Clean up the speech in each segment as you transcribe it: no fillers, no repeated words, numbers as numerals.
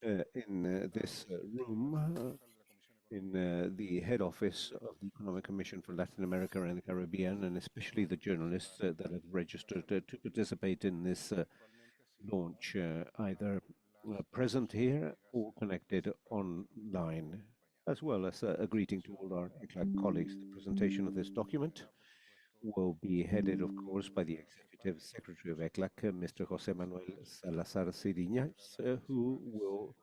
in this room in the head office of the Economic Commission for Latin America and the Caribbean, and especially the journalists that have registered to participate in this launch, either present here or connected online, as well as a greeting to all our ECLAC colleagues. The presentation of this document will be headed, of course, by the Executive Secretary of ECLAC, Mr. José Manuel Salazar-Xirinachs, who will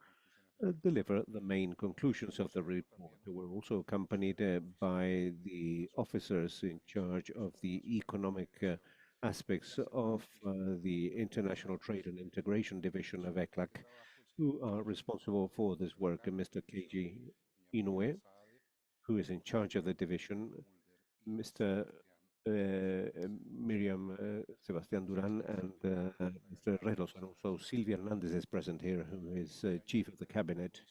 deliver the main conclusions of the report. We're also accompanied by the officers in charge of the economic aspects of the International Trade and Integration Division of ECLAC, who are responsible for this work, Mr. Keiji Inoue, who is in charge of the division, Mr. Miriam Sebastián Durán, and Mr. Redos, and also Silvia Hernandez is present here, who is Chief of the Cabinet,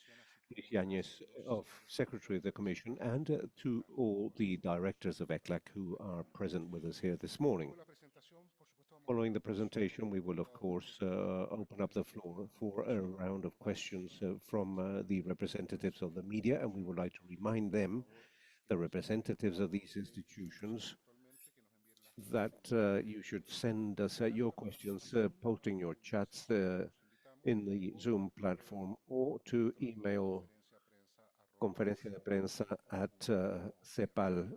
Luis Yáñez, of Secretary of the Commission, and to all the directors of ECLAC who are present with us here this morning. Following the presentation, we will, of course, open up the floor for a round of questions from the representatives of the media, and we would like to remind them, the representatives of these institutions, that you should send us your questions, posting your chats in the Zoom platform, or to email conferencia de prensa at cepal.org.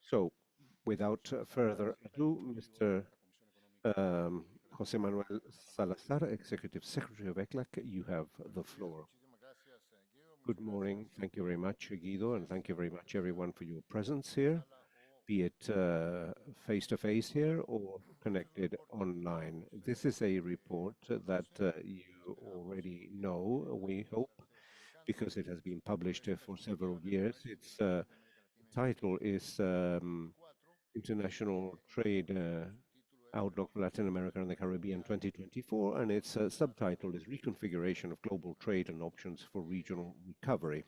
So, without further ado, Mr. José Manuel Salazar, Executive Secretary of ECLAC, you have the floor. Good morning. Thank you very much, Guido, and thank you very much, everyone, for your presence here, be it face-to-face here or connected online. This is a report that you already know, we hope, because it has been published for several years. Its title is International Trade Outlook for Latin America and the Caribbean 2024, and its subtitle is Reconfiguration of Global Trade and Options for Regional Recovery.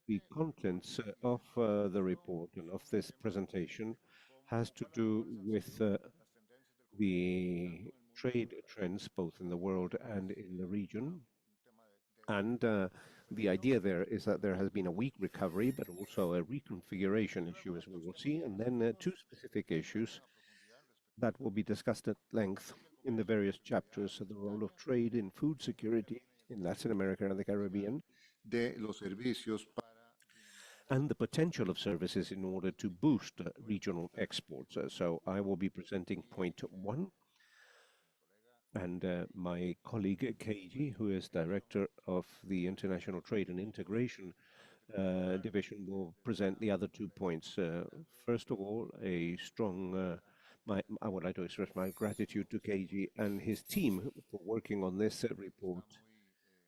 The contents of the report and of this presentation has to do with the trade trends both in the world and in the region. And the idea there is that there has been a weak recovery, but also a reconfiguration issue, as we will see, and then two specific issues that will be discussed at length in the various chapters of the role of trade in food security in Latin America and the Caribbean, and the potential of services in order to boost regional exports. So I will be presenting point one, and my colleague Keiji, who is Director of the International Trade and Integration Division, will present the other 2 points. First of all, I would like to express my gratitude to Keiji and his team for working on this report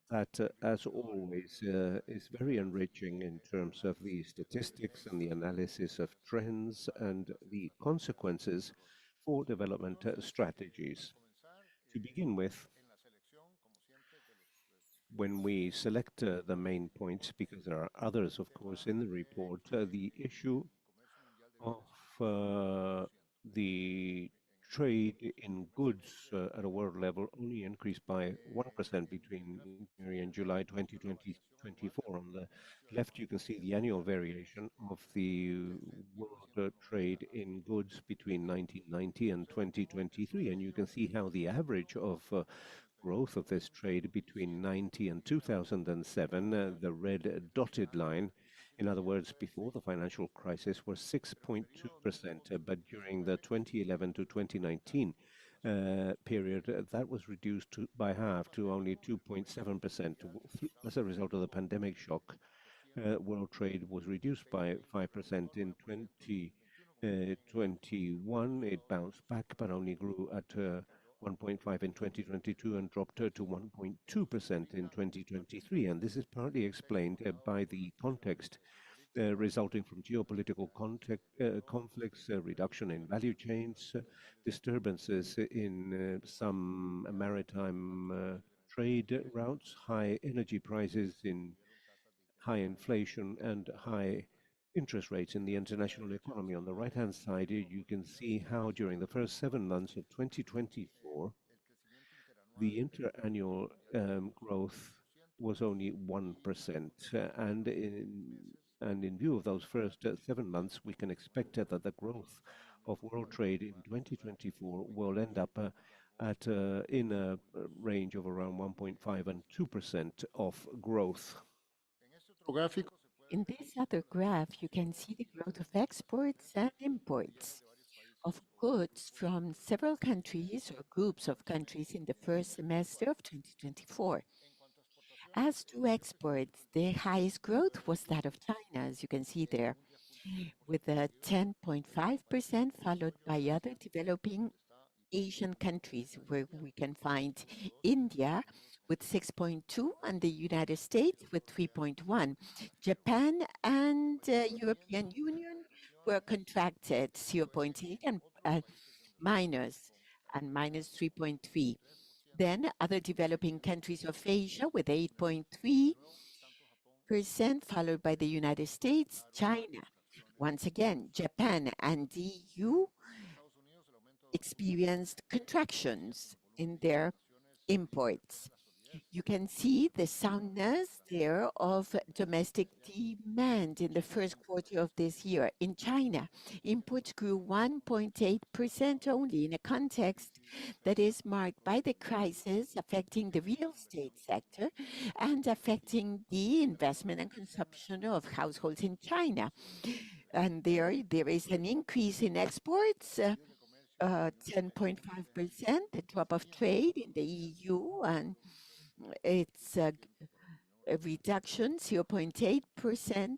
that, as always, is very enriching in terms of the statistics and the analysis of trends and the consequences for development strategies. To begin with, when we select the main points, because there are others, of course, in the report, the issue of the trade in goods at a world level only increased by 1% between January and July 2024. On the left, you can see the annual variation of the world trade in goods between 1990 and 2023, and you can see how the average of growth of this trade between 90 and 2007, the red dotted line, in other words, before the financial crisis, was 6.2%, but during the 2011 to 2019 period, that was reduced by half to only 2.7%. As a result of the pandemic shock, world trade was reduced by 5% in 2021. It bounced back, but only grew at 1.5 in 2022 and dropped to 1.2% in 2023. And this is partly explained by the context resulting from geopolitical conflicts, reduction in value chains, disturbances in some maritime trade routes, high energy prices, in high inflation, and high interest rates in the international economy. On the right-hand side, you can see how during the first 7 months of 2024, the interannual growth was only 1%. And in view of those first 7 months, we can expect that the growth of world trade in 2024 will end up in a range of around 1.5 and 2% of growth. In this other graph, you can see the growth of exports and imports of goods from several countries or groups of countries in the first semester of 2024. As to exports, the highest growth was that of China, as you can see there, with a 10.5%, followed by other developing Asian countries, where we can find India with 6.2 and the United States with 3.1. Japan and European Union were contracted 0.8 and minus 3.3. Then other developing countries of Asia with 8.3%, followed by the United States, China. Once again, Japan and the EU experienced contractions in their imports. You can see the soundness there of domestic demand in the first quarter of this year. In China, imports grew 1.8% only in a context that is marked by the crisis affecting the real estate sector and affecting the investment and consumption of households in China. And there is an increase in exports, 10.5%, the drop of trade in the EU, and it's a reduction 0.8%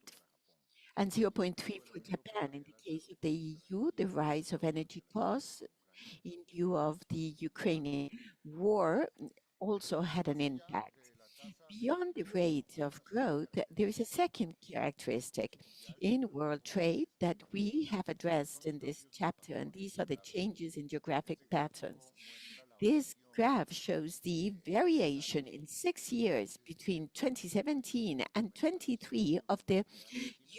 and 0.3 for Japan. In the case of the EU, the rise of energy costs in view of the Ukrainian war also had an impact. Beyond the rate of growth, there is a second characteristic in world trade that we have addressed in this chapter, and these are the changes in geographic patterns. This graph shows the variation in 6 years between 2017 and 23 of the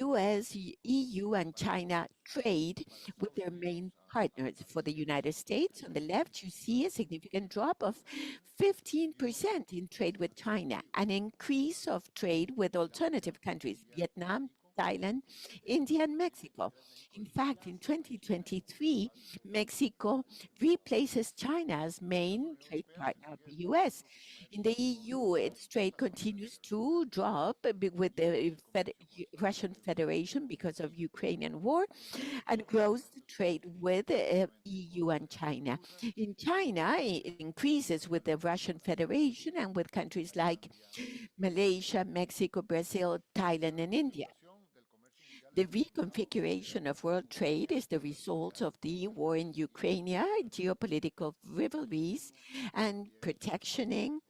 US, EU, and China trade with their main partners. For the United States, on the left, you see a significant drop of 15% in trade with China, an increase of trade with alternative countries, Vietnam, Thailand, India, and Mexico. In fact, in 2023, Mexico replaces China as main trade partner of the US. In the EU, its trade continues to drop with the Russian Federation because of Ukrainian war, and grows the trade with EU and China. In China, it increases with the Russian Federation and with countries like Malaysia, Mexico, Brazil, Thailand, and India. The reconfiguration of world trade is the result of the war in Ukraine, geopolitical rivalries, and protectionism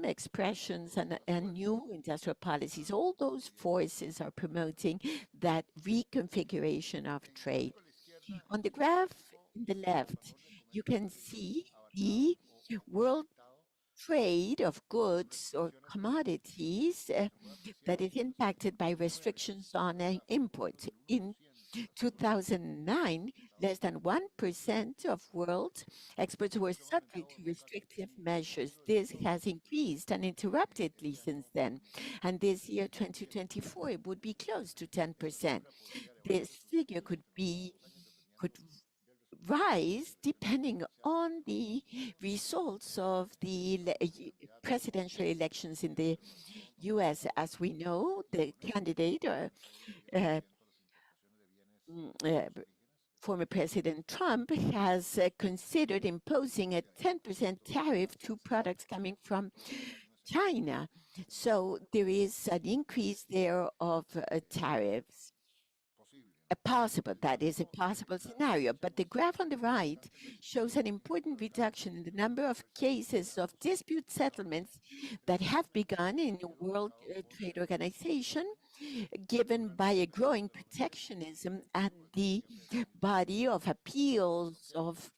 expressions, and new industrial policies. All those forces are promoting that reconfiguration of trade. On the graph in the left, you can see the world trade of goods or commodities that is impacted by restrictions on imports. In 2009, less than 1% of world exports were subject to restrictive measures. This has increased uninterruptedly since then. And this year, 2024, it would be close to 10%. This figure could rise depending on the results of the presidential elections in the US. As we know, the candidate, uh, former President Trump, has considered imposing a 10% tariff to products coming from China. So there is an increase there of tariffs. That is a possible scenario. But the graph on the right shows an important reduction in the number of cases of dispute settlements that have begun in the World Trade Organization, given by a growing protectionism at the body of appeals of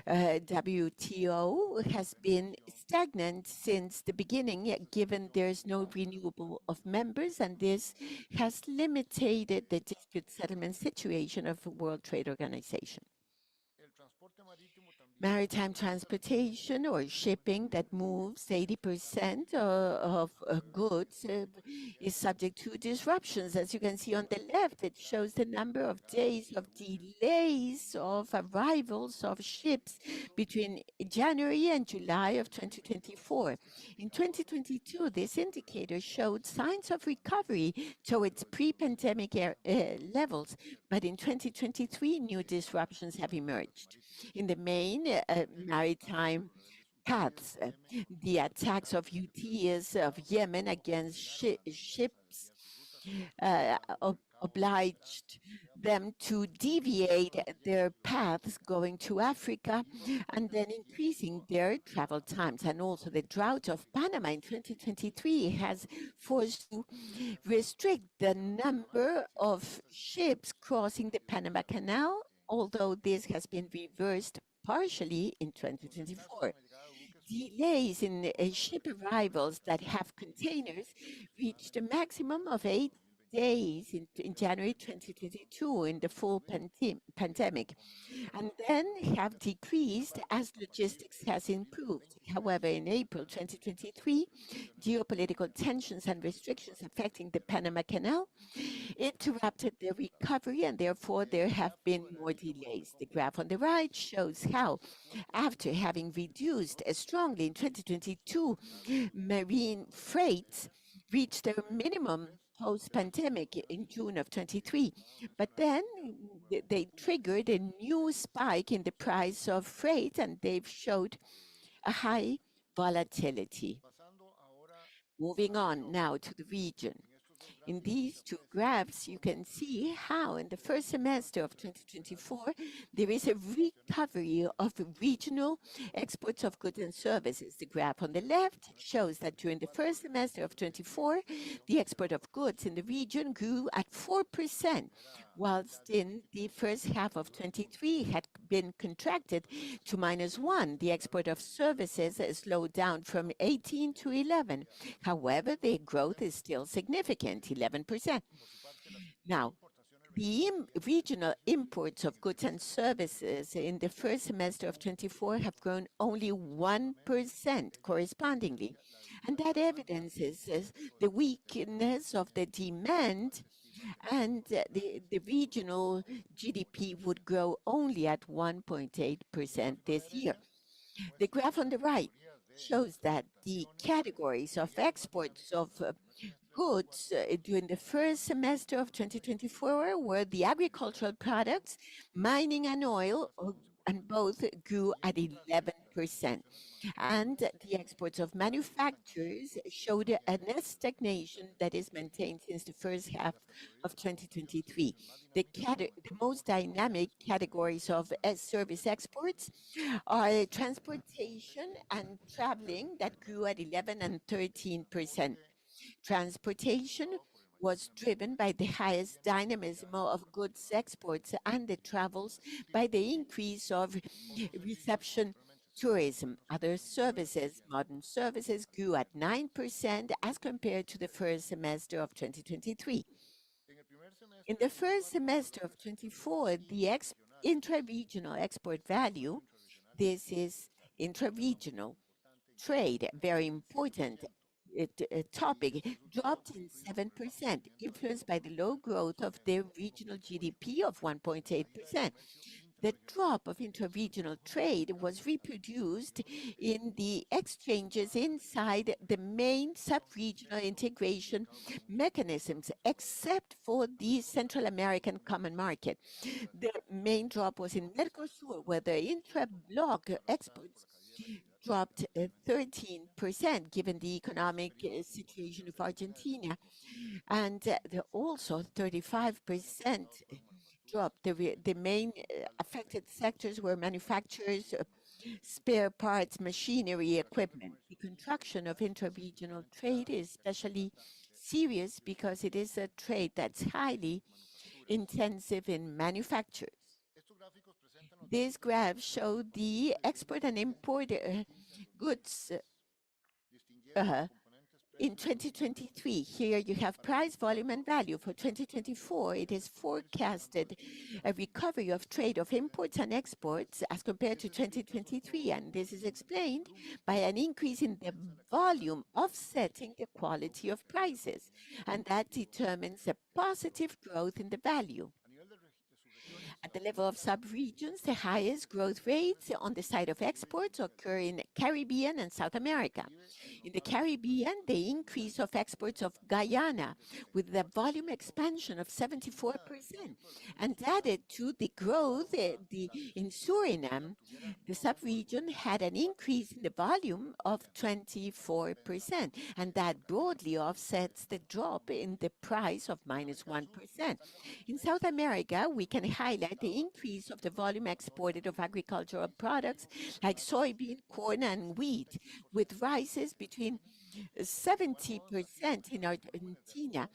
WTO has been stagnant since the beginning, given there's no renewal of members, and this has limited the dispute settlement situation of the World Trade Organization. Maritime transportation or shipping that moves 80% of goods is subject to disruptions. As you can see on the left, it shows the number of days of delays of arrivals of ships between January and July of 2024. In 2022, this indicator showed signs of recovery towards pre-pandemic levels, but in 2023, new disruptions have emerged. In the main maritime paths, the attacks of Houthis of Yemen against ships obliged them to deviate their paths going to Africa and then increasing their travel times. And also the drought of Panama in 2023 has forced to restrict the number of ships crossing the Panama Canal, although this has been reversed partially in 2024. Delays in ship arrivals that have containers reached a maximum of 8 days in January 2022 in the full pandemic, and then have decreased as logistics has improved. However, in April 2023, geopolitical tensions and restrictions affecting the Panama Canal interrupted their recovery, and therefore there have been more delays. The graph on the right shows how, after having reduced strongly in 2022, marine freights reached their minimum post-pandemic in June of 23. But then they triggered a new spike in the price of freight, and they've showed a high volatility. Moving on now to the region. In these two graphs, you can see how in the first semester of 2024, there is a recovery of regional exports of goods and services. The graph on the left shows that during the first semester of 24, the export of goods in the region grew at 4%, whilst in the first half of 23 had been contracted to -1. The export of services slowed down from 18 to 11. However, the growth is still significant, 11%. Now, the regional imports of goods and services in the first semester of 24 have grown only 1% correspondingly. And that evidences the weakness of the demand, and the regional GDP would grow only at 1.8% this year. The graph on the right shows that the categories of exports of goods during the first semester of 2024 were the agricultural products, mining and oil, and both grew at 11%. And the exports of manufacturers showed a net stagnation that is maintained since the first half of 2023. The most dynamic categories of service exports are transportation and traveling that grew at 11 and 13%. Transportation was driven by the highest dynamism of goods exports, and the travels by the increase of reception tourism. Other services, modern services, grew at 9% as compared to the first semester of 2023. In the first semester of 24, the intra-regional export value, this is intra-regional trade, very important topic, dropped in 7%, influenced by the low growth of the regional GDP of 1.8%. The drop of interregional trade was reproduced in the exchanges inside the main sub-regional integration mechanisms, except for the Central American Common Market. The main drop was in Mercosur, where the intra-bloc exports dropped 13%, given the economic situation of Argentina, and also 35% drop. The main affected sectors were manufacturers, spare parts, machinery, equipment. The contraction of intra-regional trade is especially serious because it is a trade that's highly intensive in manufacturers. These graphs show the export and import goods in 2023. Here you have price, volume, and value. For 2024, it is forecasted a recovery of trade of imports and exports as compared to 2023, and this is explained by an increase in the volume offsetting the quality of prices, and that determines a positive growth in the value. At the level of sub-regions, the highest growth rates on the side of exports occur in Caribbean and South America. In the Caribbean, the increase of exports of Guyana with the volume expansion of 74%, and added to the growth in Suriname, the sub-region had an increase in the volume of 24%, and that broadly offsets the drop in the price of minus 1%. In South America, we can highlight the increase of the volume exported of agricultural products like soybean, corn, and wheat, with rises between 70% in Argentina,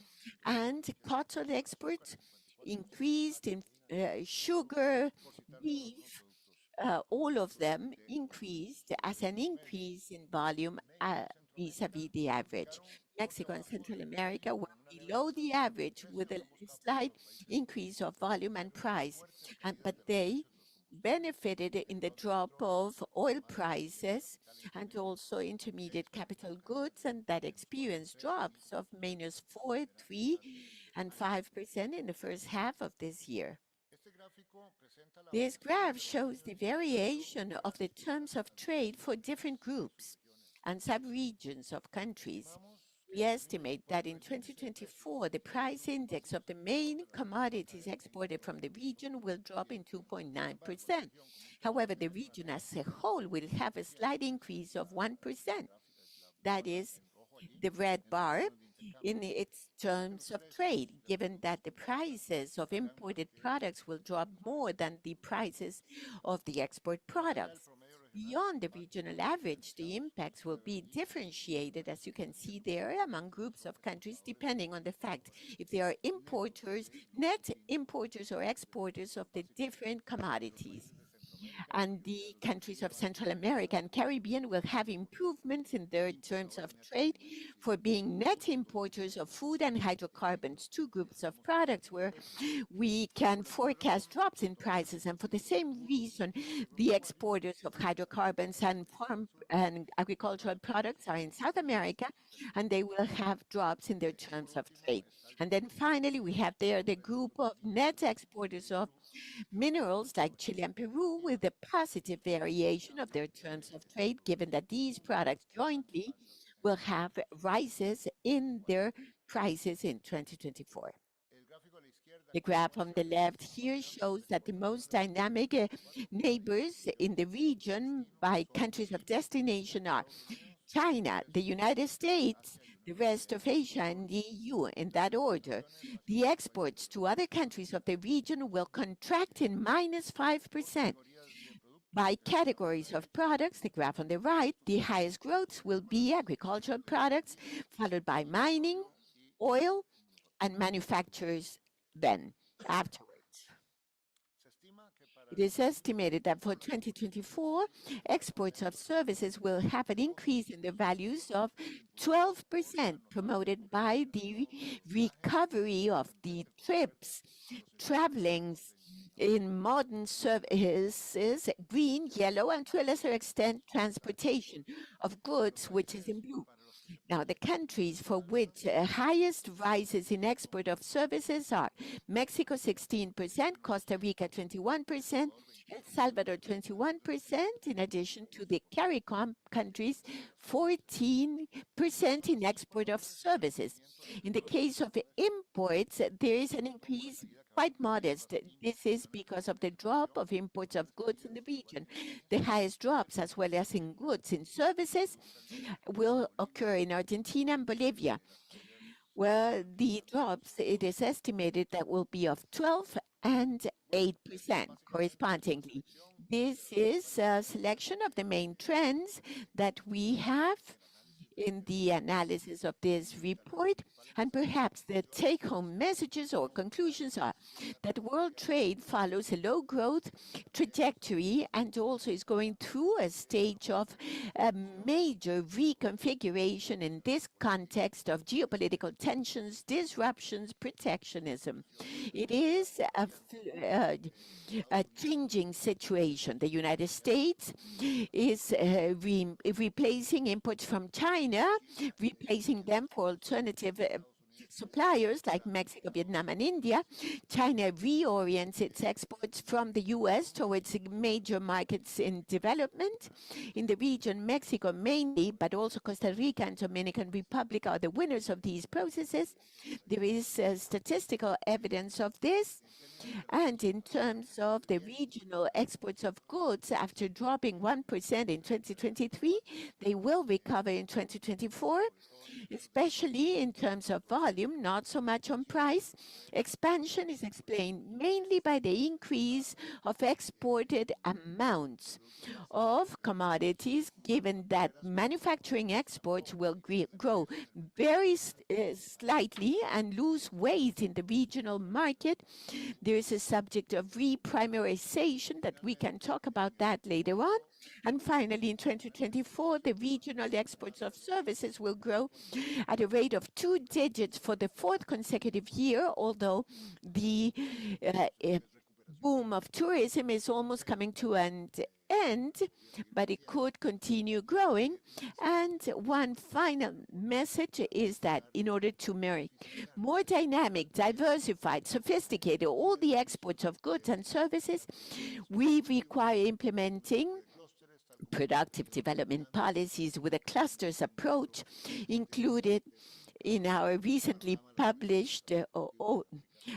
and cotton exports increased in sugar, beef, all of them increased as an increase in volume vis-à-vis the average. Mexico and Central America were below the average with a slight increase of volume and price, but they benefited in the drop of oil prices and also intermediate capital goods, and that experienced drops of -4, 3, and 5% in the first half of this year. This graph shows the variation of the terms of trade for different groups and sub-regions of countries. We estimate that in 2024, the price index of the main commodities exported from the region will drop in 2.9%. However, the region as a whole will have a slight increase of 1%. That is the red bar in its terms of trade, given that the prices of imported products will drop more than the prices of the export products. Beyond the regional average, the impacts will be differentiated, as you can see there, among groups of countries, depending on the fact if they are importers, net importers, or exporters of the different commodities. And the countries of Central America and Caribbean will have improvements in their terms of trade for being net importers of food and hydrocarbons, two groups of products where we can forecast drops in prices. And for the same reason, the exporters of hydrocarbons and farm and agricultural products are in South America, and they will have drops in their terms of trade. And then finally, we have there the group of net exporters of minerals like Chile and Peru, with a positive variation of their terms of trade, given that these products jointly will have rises in their prices in 2024. The graph on the left here shows that the most dynamic neighbors in the region by countries of destination are China, the United States, the rest of Asia, and the EU, in that order. The exports to other countries of the region will contract in -5%. By categories of products, the graph on the right, the highest growths will be agricultural products, followed by mining, oil, and manufacturers then afterwards. It is estimated that for 2024, exports of services will have an increase in the values of 12%, promoted by the recovery of the trips, travelings in modern services, green, yellow, and to a lesser extent, transportation of goods, which is in blue. Now, the countries for which highest rises in export of services are Mexico 16%, Costa Rica 21%, El Salvador 21%, in addition to the CARICOM countries 14% in export of services. In the case of imports, there is an increase quite modest. This is because of the drop of imports of goods in the region. The highest drops, as well as in goods and services, will occur in Argentina and Bolivia, where the drops, it is estimated that will be of 12 and 8% correspondingly. This is a selection of the main trends that we have in the analysis of this report. And perhaps the take-home messages or conclusions are that world trade follows a low growth trajectory and also is going through a stage of a major reconfiguration in this context of geopolitical tensions, disruptions, protectionism. It is a changing situation. The United States is replacing imports from China, replacing them for alternative suppliers like Mexico, Vietnam, and India. China reorients its exports from the US towards major markets in development. In the region, Mexico mainly, but also Costa Rica and Dominican Republic are the winners of these processes. There is statistical evidence of this. And in terms of the regional exports of goods, after dropping 1% in 2023, they will recover in 2024, especially in terms of volume, not so much on price. Expansion is explained mainly by the increase of exported amounts of commodities, given that manufacturing exports will grow very slightly and lose weight in the regional market. There is a subject of reprimarization that we can talk about that later on. And finally, in 2024, the regional exports of services will grow at a rate of 2 digits for the fourth consecutive year, although the boom of tourism is almost coming to an end, but it could continue growing. And one final message is that in order to make more dynamic, diversified, sophisticated all the exports of goods and services, we require implementing productive development policies with a clusters approach included in our recently published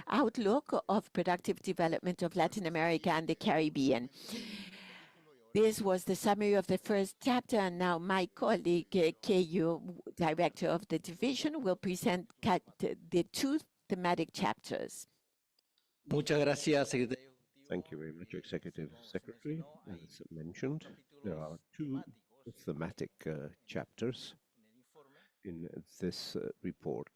outlook of productive development of Latin America and the Caribbean. This was the summary of the first chapter, and now my colleague, Keyu, director of the division, will present the two thematic chapters. Muchas gracias, Secretario. Thank you very much, Executive Secretary. As mentioned, there are two thematic chapters in this report.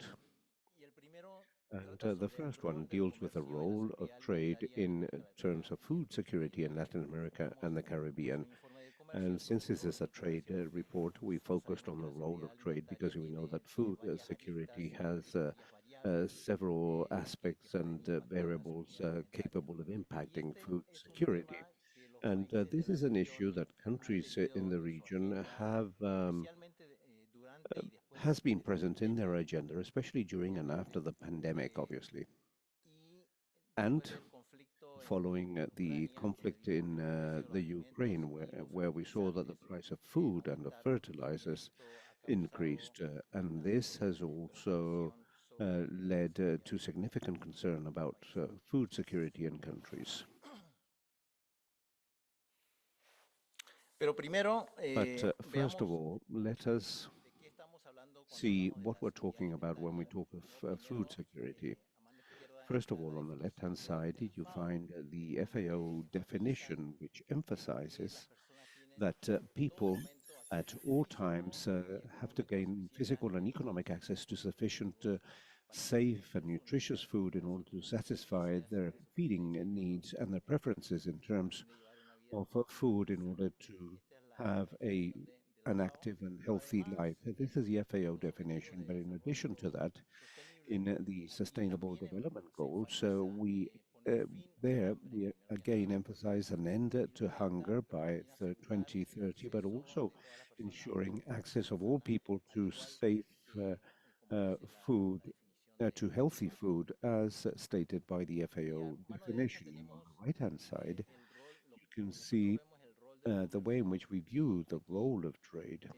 And the first one deals with the role of trade in terms of food security in Latin America and the Caribbean. And since this is a trade report, we focused on the role of trade because we know that food security has several aspects and variables capable of impacting food security. And this is an issue that countries in the region has been present in their agenda, especially during and after the pandemic, obviously. And following the conflict in the Ukraine, where we saw that the price of food and of fertilizers increased, and this has also led to significant concern about food security in countries. But first of all, let us see what we're talking about when we talk of food security. First of all, on the left-hand side, you find the FAO definition, which emphasizes that people at all times have to gain physical and economic access to sufficient, safe and nutritious food in order to satisfy their feeding needs and their preferences in terms of food in order to have an active and healthy life. This is the FAO definition, but in addition to that, in the Sustainable Development Goals, we again emphasize an end to hunger by 2030, but also ensuring access of all people to safe food, to healthy food, as stated by the FAO definition. And on the right-hand side, you can see the way in which we view the role of trade.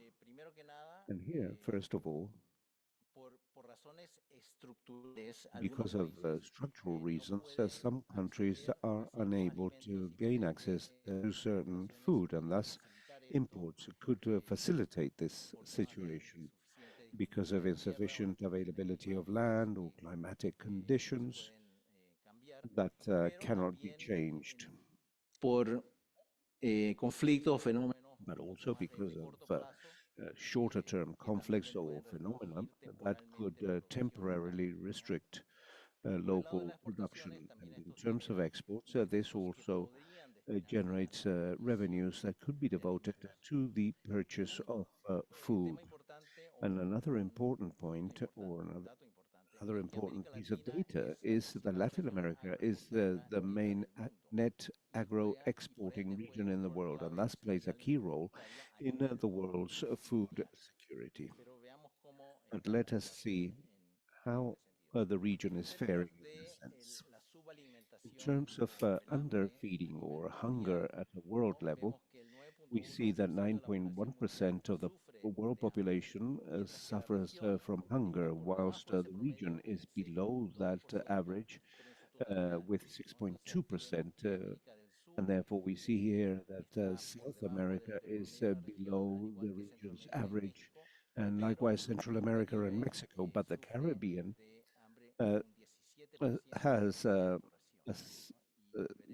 And here, first of all, because of structural reasons, some countries are unable to gain access to certain food, and thus imports could facilitate this situation because of insufficient availability of land or climatic conditions that cannot be changed. Por conflictos, fenómenos, but also because of shorter-term conflicts or phenomena that could temporarily restrict local production. And in terms of exports, this also generates revenues that could be devoted to the purchase of food. And another important point, or another important piece of data, is that Latin America is the main net agro-exporting region in the world, and thus plays a key role in the world's food security. And let us see how the region is faring in this sense. In terms of underfeeding or hunger at a world level, we see that 9.1% of the world population suffers from hunger, whilst the region is below that average with 6.2%. And therefore, we see here that South America is below the region's average, and likewise Central America and Mexico. But the Caribbean uh, has a s-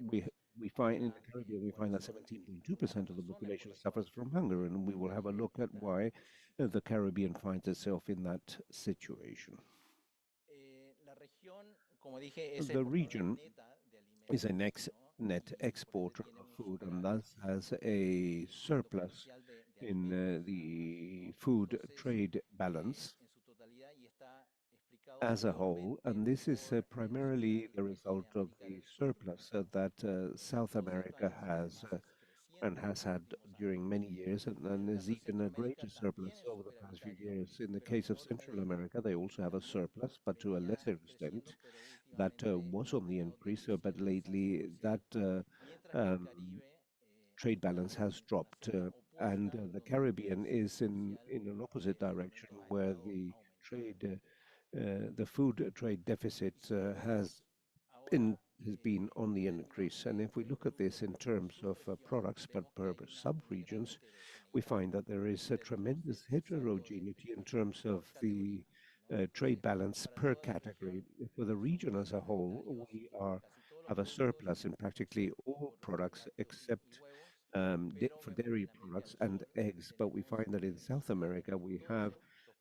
we we find in the Caribbean we find that 17.2% of the population suffers from hunger, and we will have a look at why the Caribbean finds itself in that situation. The region is a net exporter of food and thus has a surplus in the food trade balance as a whole, and this is primarily the result of the surplus that South America has and has had during many years, and is even a greater surplus over the past few years. In the case of Central America, they also have a surplus, but to a lesser extent. That was on the increase, but lately that um, trade balance has dropped, and the Caribbean is in an opposite direction, where the food trade deficit in, has been on the increase. And if we look at this in terms of products but per sub-regions, we find that there is a tremendous heterogeneity in terms of the trade balance per category. For the region as a whole, have a surplus in practically all products except for dairy products and eggs. But we find that in South America, we have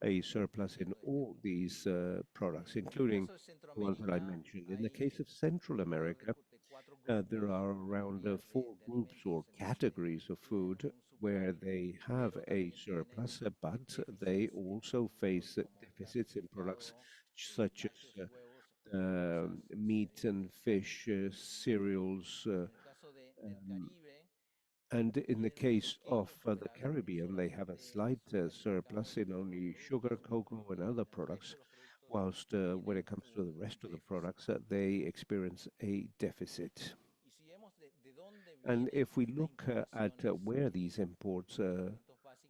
a surplus in all these products, including the ones that I mentioned. In the case of Central America, there are around four groups or categories of food where they have a surplus, but they also face deficits in products such as meat and fish, cereals, um, and in the case of the Caribbean, they have a slight surplus in only sugar, cocoa, and other products, whilst when it comes to the rest of the products, they experience a deficit. And if we look at where these imports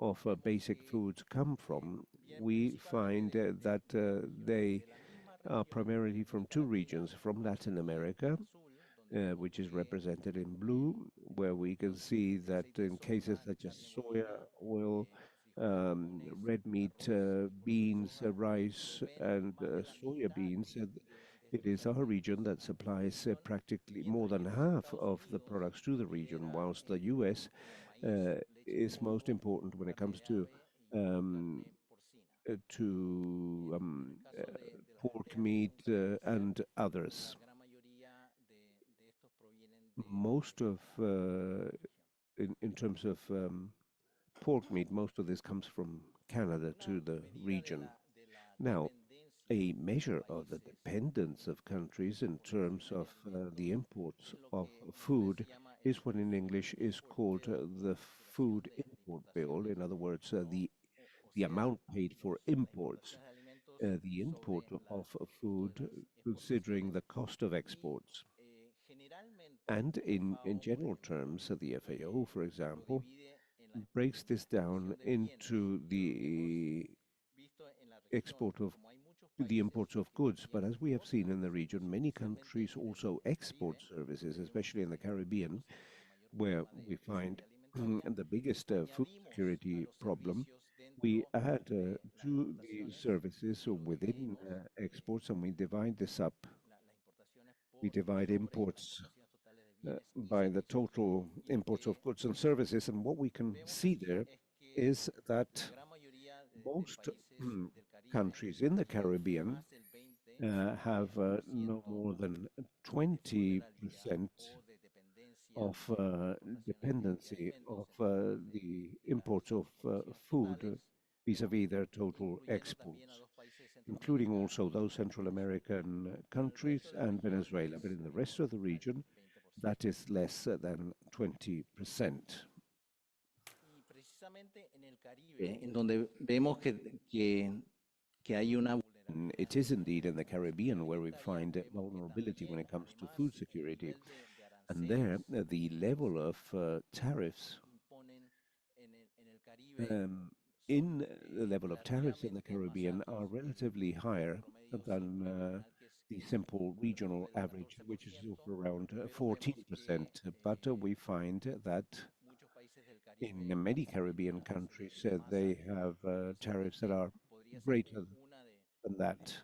of basic foods come from, we find that they are primarily from two regions, from Latin America, which is represented in blue, where we can see that in cases such as soya, oil, red meat, beans, rice, and soya beans, it is our region that supplies practically more than half of the products to the region, whilst the US is most important when it comes um, to pork meat and others. Most of, in terms of pork meat, most of this comes from Canada to the region. Now, a measure of the dependence of countries in terms of the imports of food is what in English is called the food import bill. In other words, the amount paid for imports, the import of food, considering the cost of exports. And in general terms, the FAO, for example, breaks this down into export of the imports of goods. But as we have seen in the region, many countries also export services, especially in the Caribbean, where we find the biggest food security problem. We add to the services within exports, and we divide this up. We divide imports by the total imports of goods and services. And what we can see there is that most countries in the Caribbean have no more than 20% of dependency of the imports of food vis-à-vis their total exports, including also those Central American countries and Venezuela. But in the rest of the region, that is less than 20%. Y precisamente en el Caribe, en donde vemos que hay una It is indeed in the Caribbean where we find vulnerability when it comes to food security. And there, the level of tariffs in the level of tariffs in the Caribbean are relatively higher than the simple regional average, which is of around 14%. But we find that in many Caribbean countries, they have tariffs that are greater than that.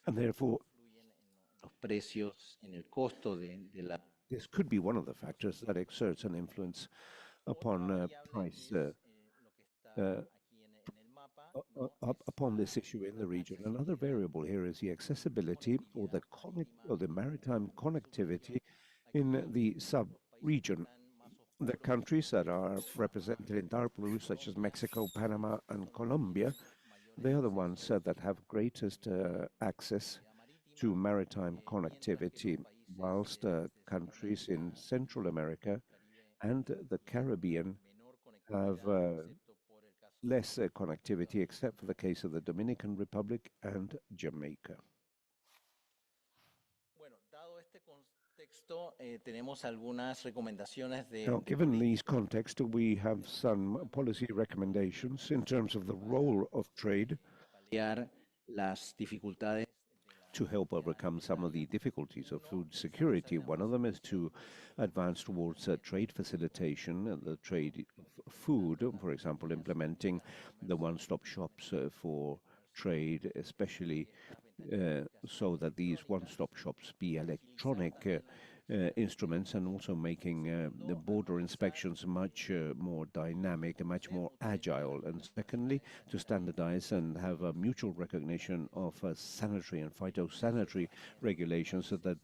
And therefore, los precios, en el costo de la. this could be one of the factors that exerts an influence upon price upon this issue in the region. Another variable here is the accessibility or the maritime connectivity in the sub-region. The countries that are represented in dark blue, such as Mexico, Panama, and Colombia, they are the ones that have greatest access to maritime connectivity, whilst countries in Central America and the Caribbean have less connectivity, except for the case of the Dominican Republic and Jamaica. Now, given these contexts, we have some policy recommendations in terms of the role of trade to help overcome some of the difficulties of food security. One of them is to advance towards trade facilitation and the trade of food, for example, implementing the one-stop shops for trade, especially so that these one-stop shops be electronic instruments, and also making the border inspections much more dynamic and much more agile. And secondly, to standardize and have a mutual recognition of sanitary and phytosanitary regulations that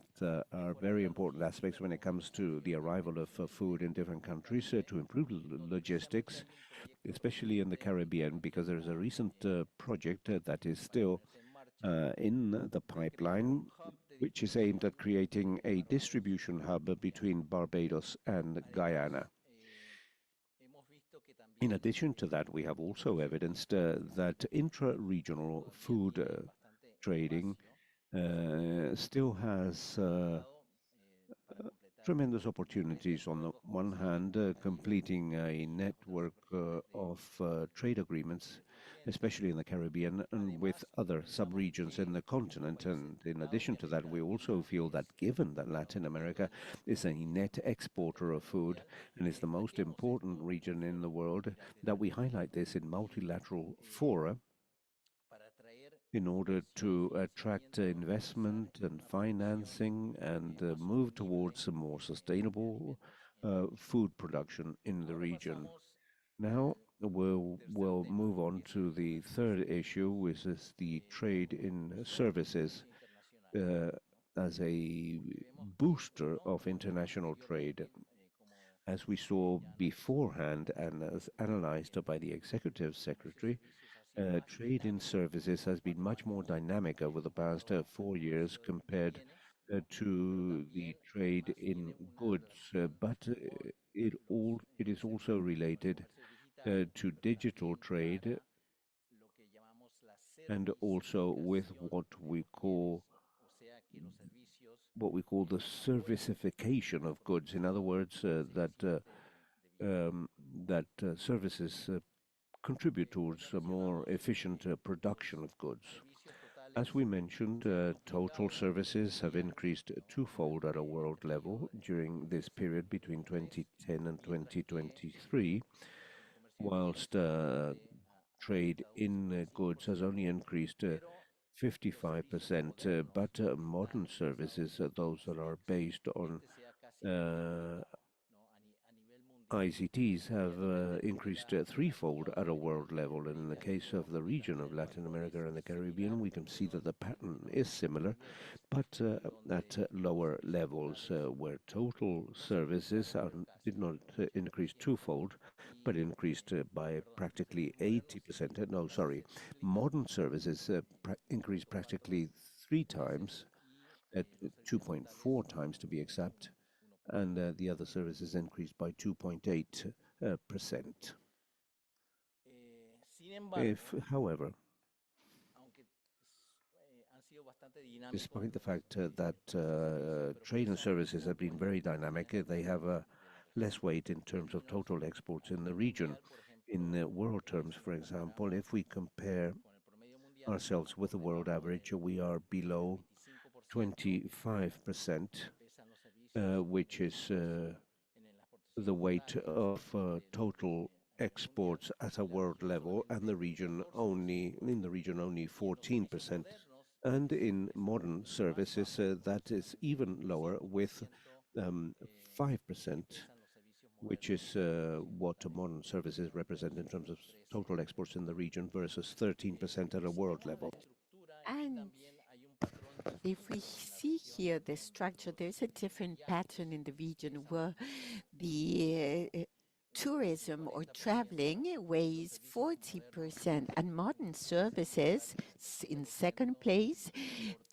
are very important aspects when it comes to the arrival of food in different countries, to improve logistics, especially in the Caribbean, because there is a recent project that is still in the pipeline, which is aimed at creating a distribution hub between Barbados and Guyana. In addition to that, we have also evidenced that intra-regional food trading still has tremendous opportunities. On the one hand, completing a network of trade agreements, especially in the Caribbean and with other sub-regions in the continent. And in addition to that, we also feel that given that Latin America is a net exporter of food and is the most important region in the world, that we highlight this in multilateral fora in order to attract investment and financing and move towards a more sustainable food production in the region. Now we'll move on to the third issue, which is the trade in services as a booster of international trade. As we saw beforehand and as analyzed by the Executive Secretary, trade in services has been much more dynamic over the past 4 years compared to the trade in goods, but it is also related to digital trade and also with what we call the servicification of goods. In other words, that services contribute towards a more efficient production of goods. As we mentioned, total services have increased twofold at a world level during this period between 2010 and 2023, whilst trade in goods has only increased 55%, but modern services, those that are based on ICTs have increased threefold at a world level. And in the case of the region of Latin America and the Caribbean, we can see that the pattern is similar, but at lower levels, where total services did not increase twofold, but increased by practically 80%. No, sorry, modern services increased practically 3 times, at 2.4 times to be exact, and the other services increased by 2.8%. If, however, despite the fact that trade and services have been very dynamic, they have less weight in terms of total exports in the region. In world terms, for example, if we compare ourselves with the world average, we are below 25%, which is the weight of total exports at a world level, and the region only in the region only 14%. And in modern services, that is even lower, with 5%, which is what modern services represent in terms of total exports in the region versus 13% at a world level. And if we see here the structure, there's a different pattern in the region where the tourism or traveling weighs 40%, and modern services in second place,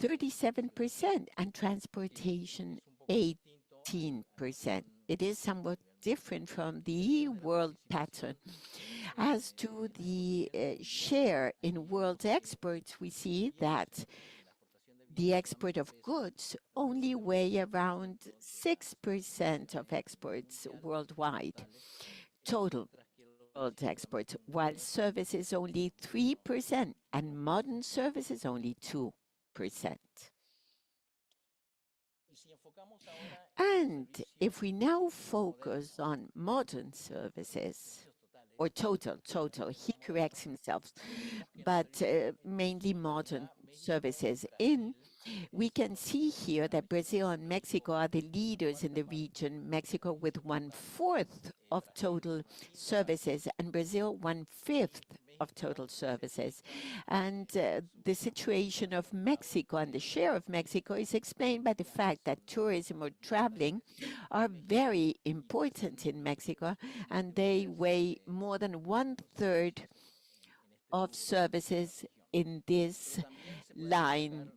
37%, and transportation 18%. It is somewhat different from the world pattern. As to the share in world exports, we see that the export of goods only weigh around 6% of exports worldwide, total world exports, while services only 3% and modern services only 2%. And if we now focus on modern services, or total, he corrects himself, but mainly modern services. We can see here that Brazil and Mexico are the leaders in the region, Mexico with 1/4 of total services, and Brazil 1/5 of total services. And the situation of Mexico and the share of Mexico is explained by the fact that tourism or traveling are very important in Mexico, and they weigh more than 1/3 of services in this line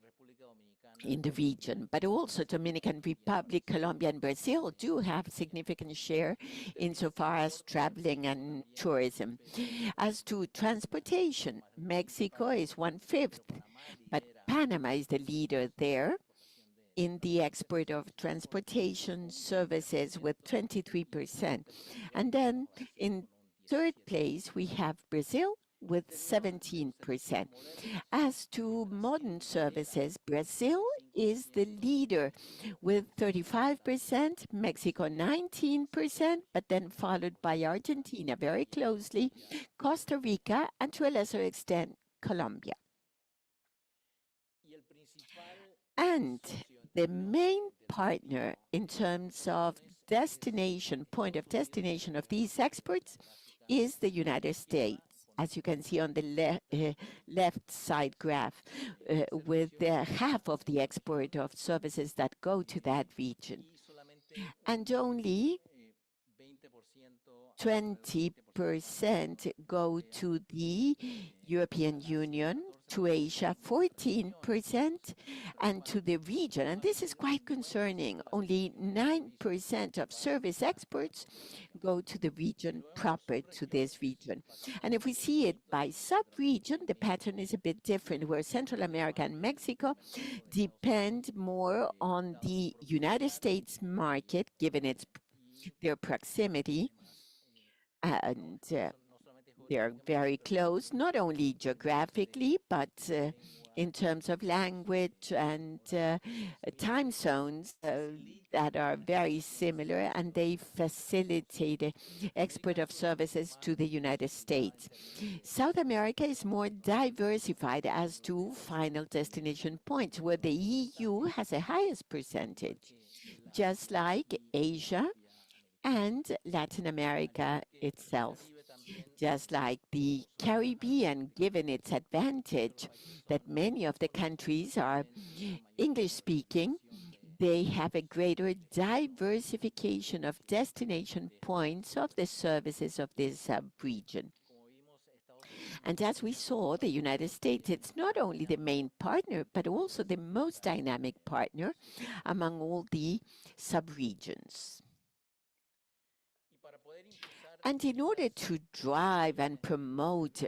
in the region. But also Dominican Republic, Colombia, and Brazil do have significant share insofar as traveling and tourism. As to transportation, Mexico is 1/5, but Panama is the leader there in the export of transportation services with 23%. And then in third place, we have Brazil with 17%. As to modern services, Brazil is the leader with 35%, Mexico 19%, but then followed by Argentina very closely, Costa Rica, and to a lesser extent, Colombia. And the main partner in terms of destination, point of destination of these exports is the United States, as you can see on the left side graph, with half of the export of services that go to that region. And only 20% go to the European Union, to Asia 14%, and to the region. And this is quite concerning. Only 9% of service exports go to the region proper, to this region. And if we see it by sub-region, the pattern is a bit different, where Central America and Mexico depend more on the United States market, given their proximity, and they are very close, not only geographically, but in terms of language and time zones that are very similar, and they facilitate export of services to the United States. South America is more diversified as to final destination points, where the EU has the highest percentage, just like Asia and Latin America itself. Just like the Caribbean, given its advantage that many of the countries are English speaking, they have a greater diversification of destination points of the services of this sub-region. And as we saw, the United States, it's not only the main partner, but also the most dynamic partner among all the sub-regions. And in order to drive and promote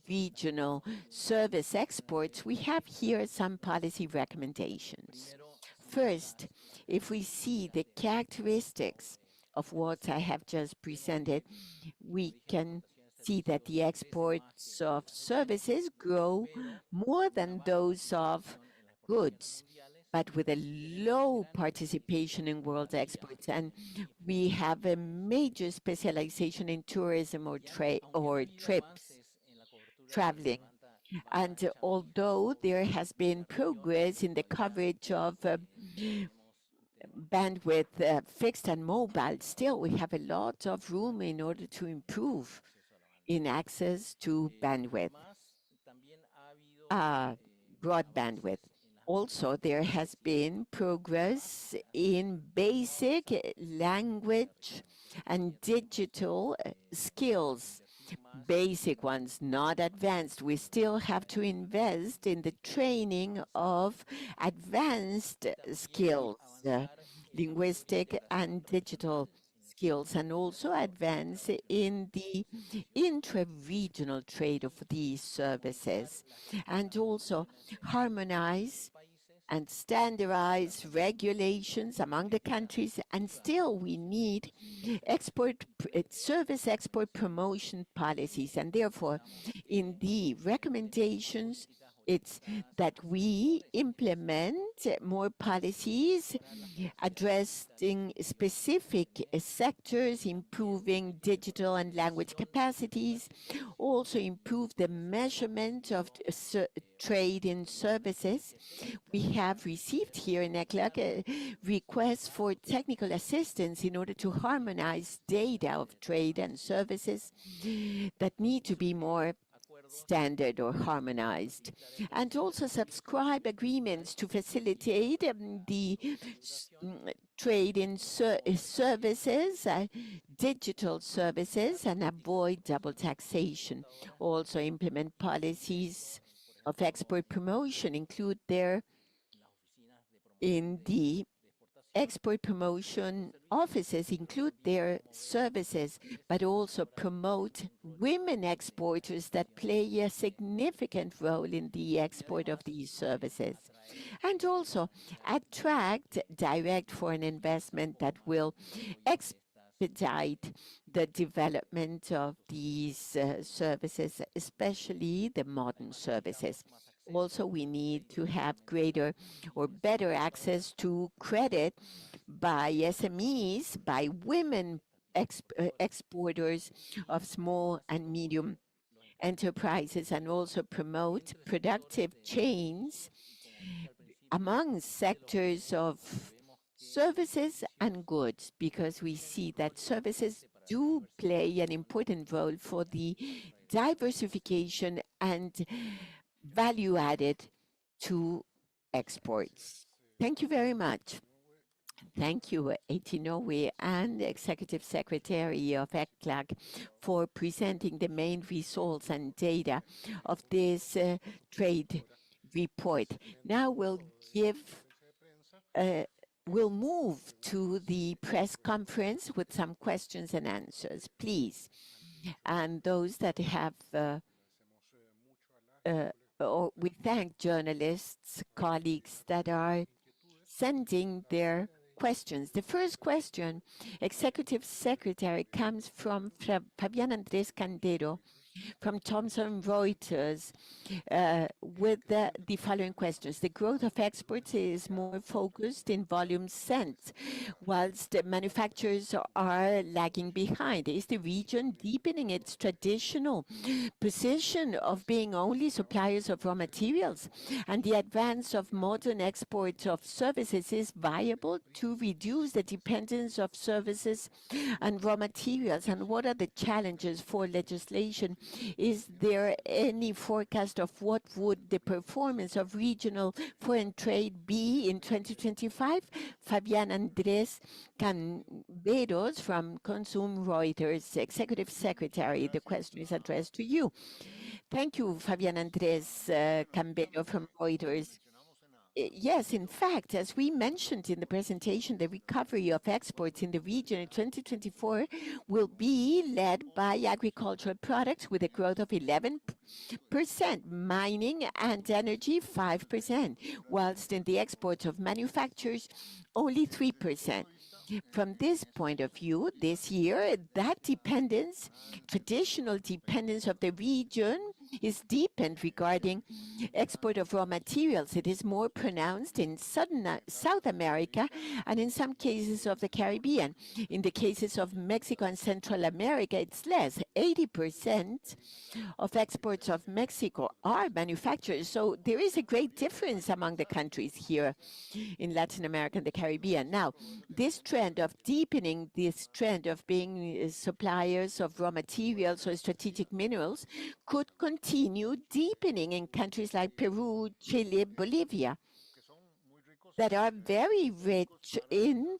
regional service exports, we have here some policy recommendations. First, if we see the characteristics of what I have just presented, we can see that the exports of services grow more than those of goods, but with a low participation in world exports. And we have a major specialization in tourism or trips, traveling. And although there has been progress in the coverage of bandwidth, fixed and mobile, still we have a lot of room in order to improve in access to bandwidth, broad bandwidth. Also, there has been progress in basic language and digital skills, basic ones, not advanced. We still have to invest in the training of advanced skills, linguistic and digital skills, and also advance in the intra-regional trade of these services, and also harmonize and standardize regulations among the countries. And still we need service export promotion policies. And therefore, in the recommendations, it's that we implement more policies addressing specific sectors, improving digital and language capacities, also improve the measurement of trade in services. We have received here in ECLAC a request for technical assistance in order to harmonize data of trade and services that need to be more standard or harmonized, and also subscribe agreements to facilitate the trade in services, digital services, and avoid double taxation. Also implement policies of export promotion, include there in the export promotion offices, include their services, but also promote women exporters that play a significant role in the export of these services. And also attract direct foreign investment that will expedite the development of these services, especially the modern services. Also, we need to have greater or better access to credit by SMEs, by women exporters of small and medium enterprises, and also promote productive chains among sectors of services and goods, because we see that services do play an important role for the diversification and value added to exports. Thank you very much. Thank you, Etinowe and Executive Secretary of ECLAC, for presenting the main results and data of this trade report. Now we'll move to the press conference with some questions and answers, please. And those that have we thank journalists, colleagues that are sending their questions. The first question, Executive Secretary, comes from Fabian Andres Candero from Thomson Reuters with the following questions. The growth of exports is more focused in volume sense, whilst the manufacturers are lagging behind. Is the region deepening its traditional position of being only suppliers of raw materials? And the advance of modern exports of services is viable to reduce the dependence of services and raw materials? And what are the challenges for legislation? Is there any forecast of what would the performance of regional foreign trade be in 2025? Fabián Andrés Canderos from Consum Reuters, Executive Secretary. The question is addressed to you. Thank you, Fabián Andrés Cambero from Reuters. Yes, in fact, as we mentioned in the presentation, the recovery of exports in the region in 2024 will be led by agricultural products with a growth of 11%, mining and energy 5%, whilst in the exports of manufacturers only 3%. From this point of view, this year, that dependence, traditional dependence of the region, is deepened regarding export of raw materials. It is more pronounced in South America and in some cases of the Caribbean. In the cases of Mexico and Central America, it's less. 80% of exports of Mexico are manufactured. So there is a great difference among the countries here in Latin America and the Caribbean. Now, this trend of deepening, this trend of being suppliers of raw materials or strategic minerals could continue deepening in countries like Peru, Chile, Bolivia, that are very rich in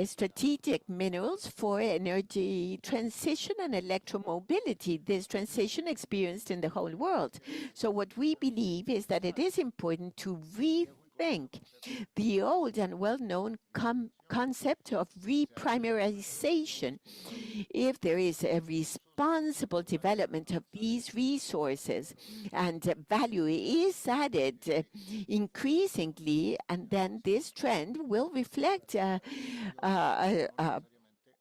strategic minerals for energy transition and electromobility, this transition experienced in the whole world. So what we believe is that it is important to rethink the old and well-known concept of reprimarization. If there is a responsible development of these resources and value is added increasingly, and then this trend will reflect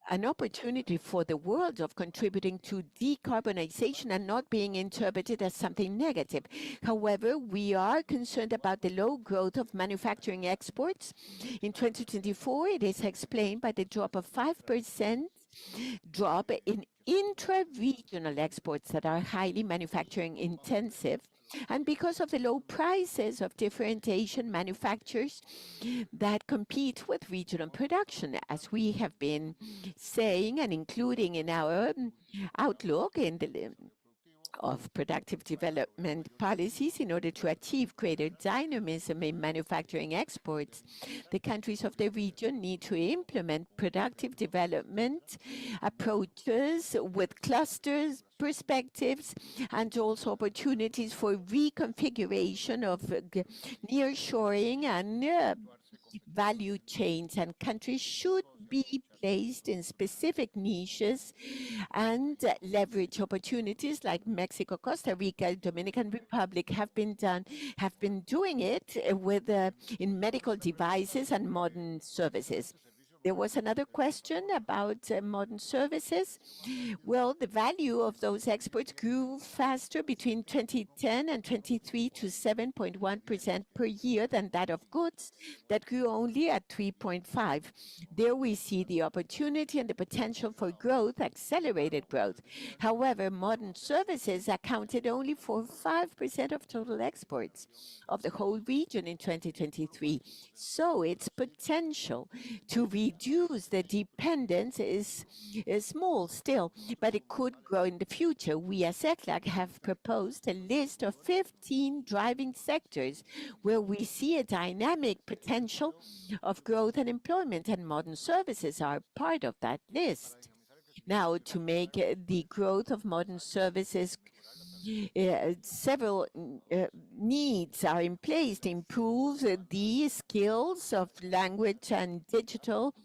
an opportunity for the world of contributing to decarbonization and not being interpreted as something negative. However, we are concerned about the low growth of manufacturing exports. In 2024, it is explained by the drop of 5% drop in intra-regional exports that are highly manufacturing intensive, and because of the low prices of different Asian manufacturers that compete with regional production, as we have been saying and including in our outlook in the of productive development policies in order to achieve greater dynamism in manufacturing exports. The countries of the region need to implement productive development approaches with clusters, perspectives, and also opportunities for reconfiguration of nearshoring and value chains, and countries should be placed in specific niches and leverage opportunities like Mexico, Costa Rica, Dominican Republic have been doing it with in medical devices and modern services. There was another question about modern services. Well, the value of those exports grew faster between 2010 and 23 to 7.1% per year than that of goods that grew only at 3.5. There we see the opportunity and the potential for growth, accelerated growth. However, modern services accounted only for 5% of total exports of the whole region in 2023. So its potential to reduce the dependence is small still, but it could grow in the future. We as ECLAC have proposed a list of 15 driving sectors where we see a dynamic potential of growth and employment, and modern services are part of that list. Now, to make the growth of modern services, several needs are in place to improve the skills of language and digital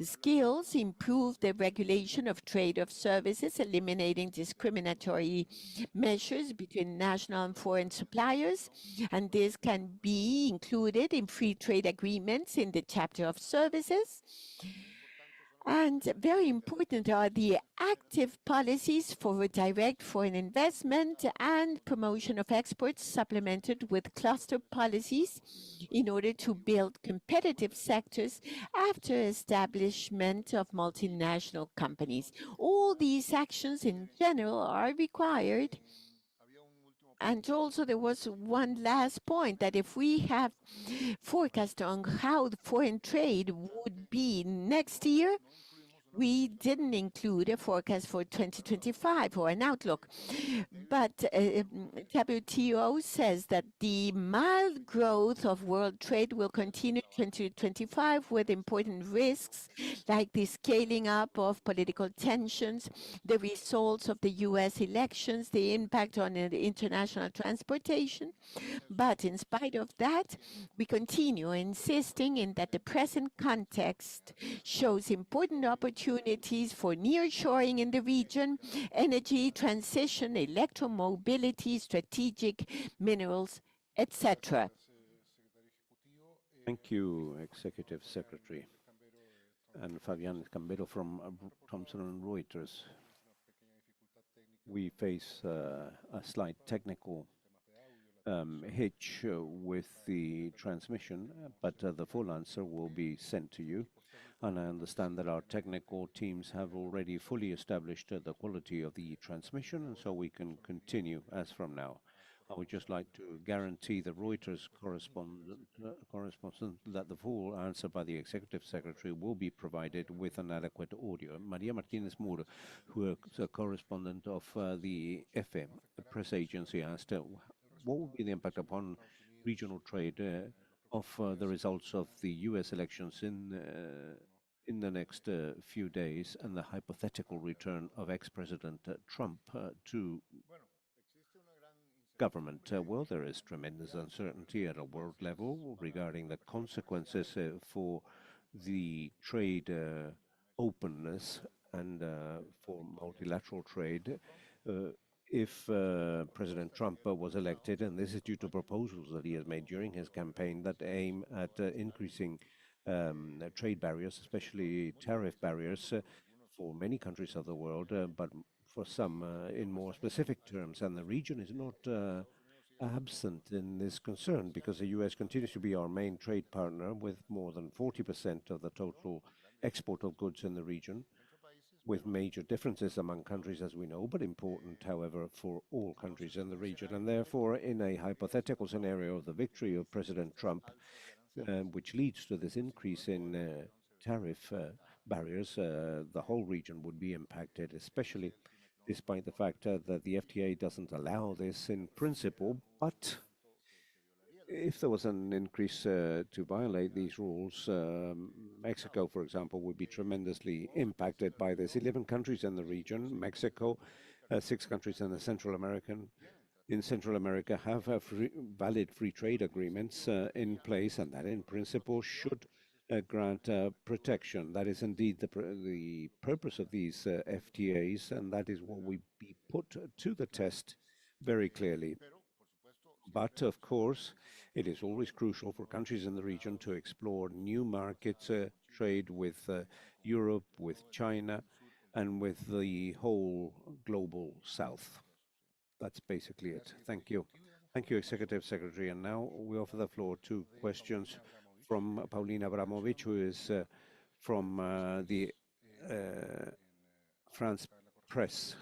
skills, improve the regulation of trade of services, eliminating discriminatory measures between national and foreign suppliers, and this can be included in free trade agreements in the chapter of services. And very important are the active policies for direct foreign investment and promotion of exports, supplemented with cluster policies in order to build competitive sectors after establishment of multinational companies. All these actions in general are required. And also there was one last point, that if we have forecast on how the foreign trade would be next year, we didn't include a forecast for 2025 or an outlook. But WTO says that the mild growth of world trade will continue in 2025 with important risks like the scaling up of political tensions, the results of the US elections, the impact on international transportation. But in spite of that, we continue insisting in that the present context shows important opportunities for nearshoring in the region, energy transition, electromobility, strategic minerals, etc. Thank you, Executive Secretary. And Fabian Cambero from Thomson and Reuters. We face a slight technical hitch with the transmission, but the full answer will be sent to you. And I understand that our technical teams have already fully established the quality of the transmission, and so we can continue as from now. I would just like to guarantee the Reuters correspondent that the full answer by the Executive Secretary will be provided with an adequate audio. Maria Martinez Muro, who is a correspondent of the EFE, the press agency, asked what will be the impact upon regional trade of the results of the US elections in the next few days and the hypothetical return of ex-President Trump to government. Well, there is tremendous uncertainty at a world level regarding the consequences for the trade openness and for multilateral trade. If President Trump was elected, and this is due to proposals that he has made during his campaign that aim at increasing trade barriers, especially tariff barriers, for many countries of the world, but for some in more specific terms. And the region is not absent in this concern because the US continues to be our main trade partner with more than 40% of the total export of goods in the region, with major differences among countries, as we know, but important, however, for all countries in the region. And therefore, in a hypothetical scenario of the victory of President Trump, which leads to this increase in tariff barriers, the whole region would be impacted, especially despite the fact that the FTA doesn't allow this in principle. But if there was an increase to violate these rules, Mexico, for example, would be tremendously impacted by this. 11 countries in the region, Mexico, 6 countries in Central America have valid free trade agreements in place, and that in principle should grant protection. That is indeed the purpose of these FTAs, and that is what will be put to the test very clearly. But of course, it is always crucial for countries in the region to explore new markets, trade with Europe, with China, and with the whole global South. That's basically it. Thank you. Thank you, Executive Secretary. And now we offer the floor to questions from Paulina Abramovich, who is from the France Press.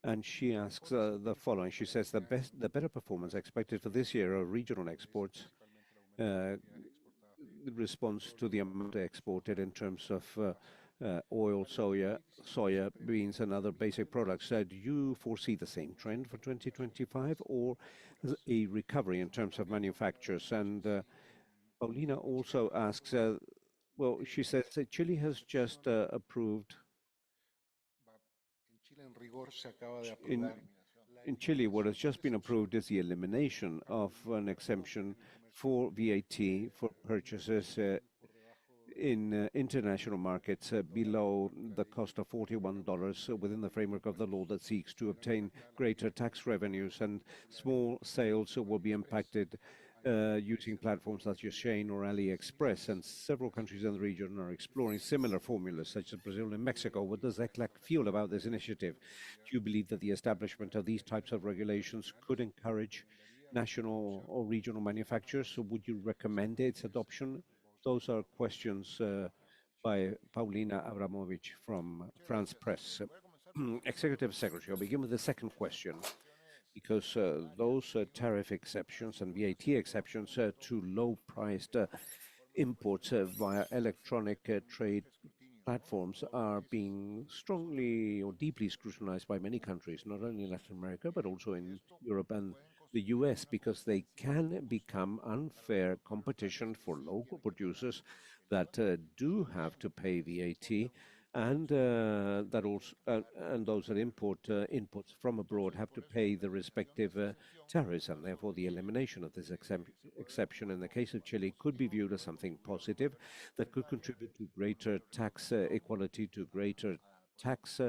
And she asks the following. She says the better performance expected for this year of regional exports responds to the amount exported in terms of oil, soya beans, and other basic products. Do you foresee the same trend for 2025 or a recovery in terms of manufacturers? And Paulina also asks, well, she says that Chile has just approved. In Chile, what has just been approved is the elimination of an exemption for VAT for purchases in international markets below the cost of $41 within the framework of the law that seeks to obtain greater tax revenues, and small sales will be impacted using platforms such as Shein or AliExpress, and several countries in the region are exploring similar formulas, such as Brazil and Mexico. What does ECLAC feel about this initiative? Do you believe that the establishment of these types of regulations could encourage national or regional manufacturers? So would you recommend its adoption? Those are questions by Paulina Abramovich from France Press. Executive Secretary, I'll begin with the second question because those tariff exceptions and VAT exceptions to low-priced imports via electronic trade platforms are being strongly or deeply scrutinized by many countries, not only in Latin America, but also in Europe and the US, because they can become unfair competition for local producers that do have to pay VAT and that also and those that import inputs from abroad have to pay the respective tariffs, and therefore the elimination of this exception in the case of Chile could be viewed as something positive that could contribute to greater tax equality, to greater tax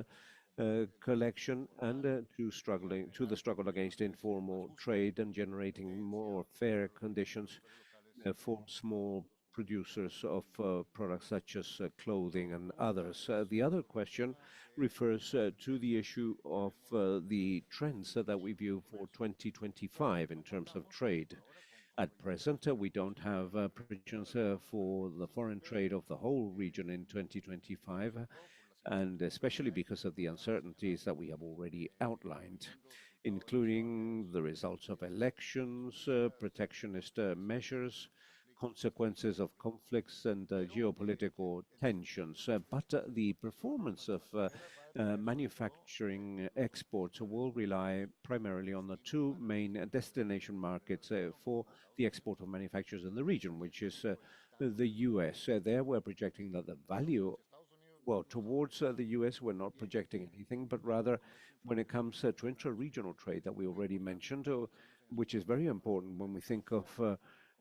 collection, and to the struggle against informal trade and generating more fair conditions for small producers of products such as clothing and others. The other question refers to the issue of the trends that we view for 2025 in terms of trade. At present, we don't have predictions for the foreign trade of the whole region in 2025, and especially because of the uncertainties that we have already outlined, including the results of elections, protectionist measures, consequences of conflicts and geopolitical tensions. But the performance of manufacturing exports will rely primarily on the two main destination markets for the export of manufacturers in the region, which is the US. There we're projecting that the value well, towards the US, we're not projecting anything, but rather when it comes to intra-regional trade that we already mentioned, which is very important when we think of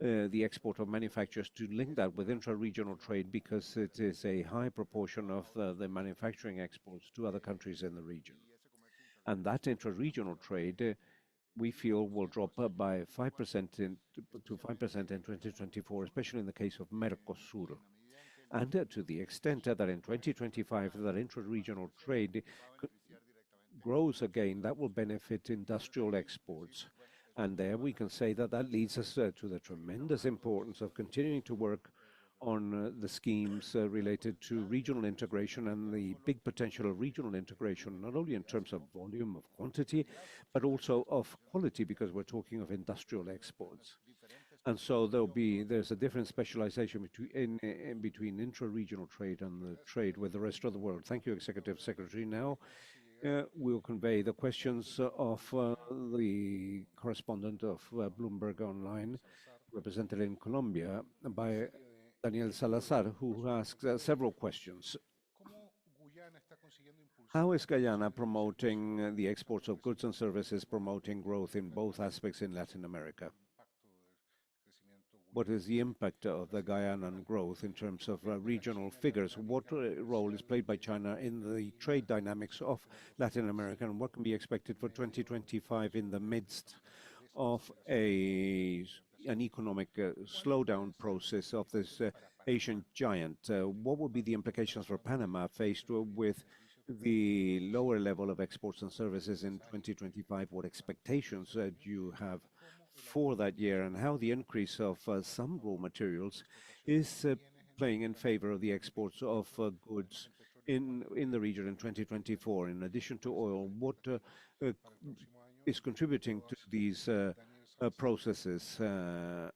the export of manufacturers, to link that with intra-regional trade because it is a high proportion of the manufacturing exports to other countries in the region. And that intra-regional trade, we feel, will drop by 5% to 5% in 2024, especially in the case of Mercosur. And to the extent that in 2025 that intra-regional trade grows again, that will benefit industrial exports. And there we can say that that leads us to the tremendous importance of continuing to work on the schemes related to regional integration and the big potential of regional integration, not only in terms of volume, of quantity, but also of quality, because we're talking of industrial exports. And so there's a different specialization between intra-regional trade and the trade with the rest of the world. Thank you, Executive Secretary. Now we'll convey the questions of the correspondent of Bloomberg Online, represented in Colombia by Daniel Salazar, who asks several questions. How is Guyana promoting the exports of goods and services, promoting growth in both aspects in Latin America? What is the impact of the Guyanan growth in terms of regional figures? What role is played by China in the trade dynamics of Latin America, and what can be expected for 2025 in the midst of an economic slowdown process of this Asian giant? What will be the implications for Panama faced with the lower level of exports and services in 2025? What expectations do you have for that year, and how the increase of some raw materials is playing in favor of the exports of goods in the region in 2024? In addition to oil, what is contributing to these processes for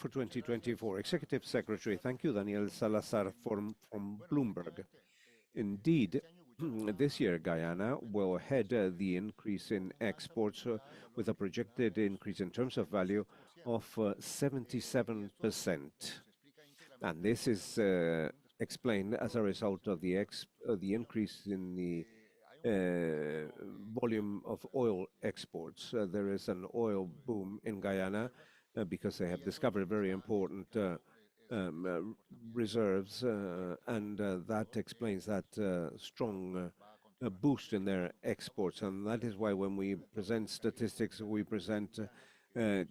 2024? Executive Secretary, thank you, Daniel Salazar from Bloomberg. Indeed, this year Guyana will head the increase in exports with a projected increase in terms of value of 77%. And this is explained as a result of the increase in the volume of oil exports. There is an oil boom in Guyana because they have discovered very important reserves, and that explains that strong a boost in their exports, and that is why when we present statistics, we present the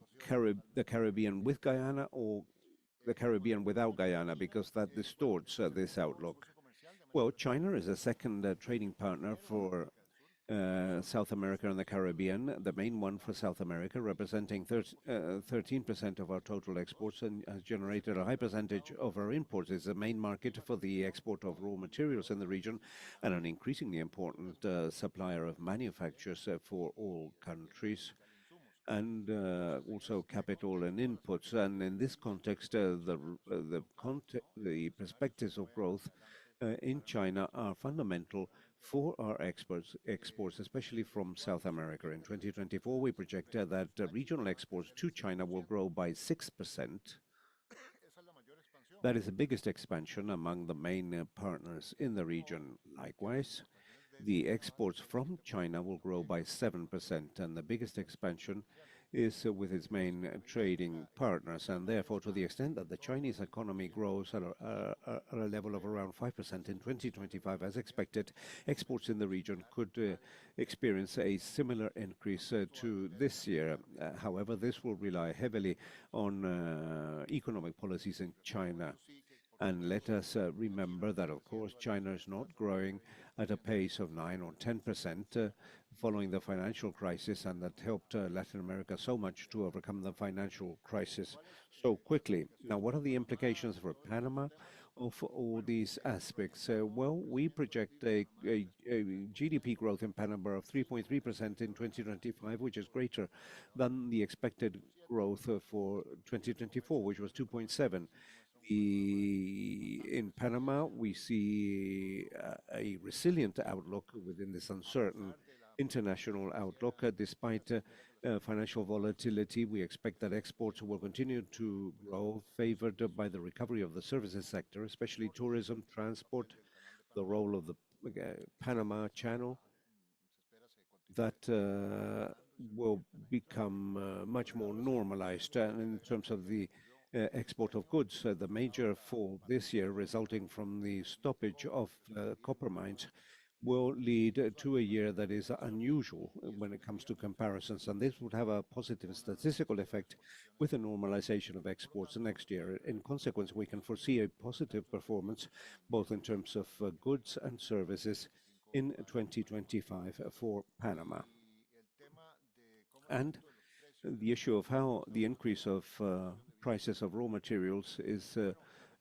Caribbean with Guyana or the Caribbean without Guyana, because that distorts this outlook. Well, China is a second trading partner for South America and the Caribbean, the main one for South America, representing 13% of our total exports and has generated a high percentage of our imports. It's the main market for the export of raw materials in the region and an increasingly important supplier of manufacturers for all countries and also capital and inputs. And in this context, the perspectives of growth in China are fundamental for our exports, especially from South America. In 2024, we project that regional exports to China will grow by 6%. That is the biggest expansion among the main partners in the region. Likewise, the exports from China will grow by 7%, and the biggest expansion is with its main trading partners. And therefore, to the extent that the Chinese economy grows at a level of around 5% in 2025, as expected, exports in the region could experience a similar increase to this year. However, this will rely heavily on economic policies in China. And let us remember that, of course, China is not growing at a pace of 9 or 10% following the financial crisis, and that helped Latin America so much to overcome the financial crisis so quickly. Now, what are the implications for Panama of all these aspects? Well, we project a GDP growth in Panama of 3.3% in 2025, which is greater than the expected growth for 2024, which was 2.7. In Panama, we see a resilient outlook within this uncertain international outlook. Despite financial volatility, we expect that exports will continue to grow, favored by the recovery of the services sector, especially tourism, transport, the role of the Panama Channel, that will become much more normalized. And in terms of the export of goods, the major fall this year resulting from the stoppage of copper mines will lead to a year that is unusual when it comes to comparisons, and this would have a positive statistical effect with a normalization of exports next year. In consequence, we can foresee a positive performance both in terms of goods and services in 2025 for Panama. And the issue of how the increase of prices of raw materials is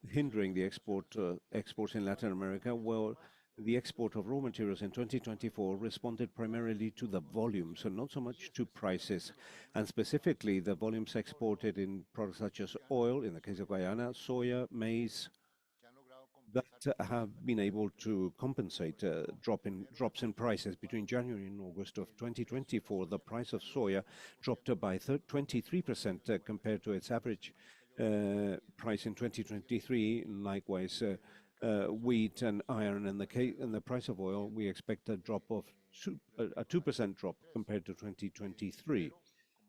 hindering the exports in Latin America. Well, the export of raw materials in 2024 responded primarily to the volumes and not so much to prices, and specifically the volumes exported in products such as oil, in the case of Guyana, soya, maize, that have been able to compensate drops in prices. Between January and August of 2024, the price of soya dropped by 23% compared to its average price in 2023. Likewise, wheat and iron, and the price of oil, we expect a 2% drop compared to 2023.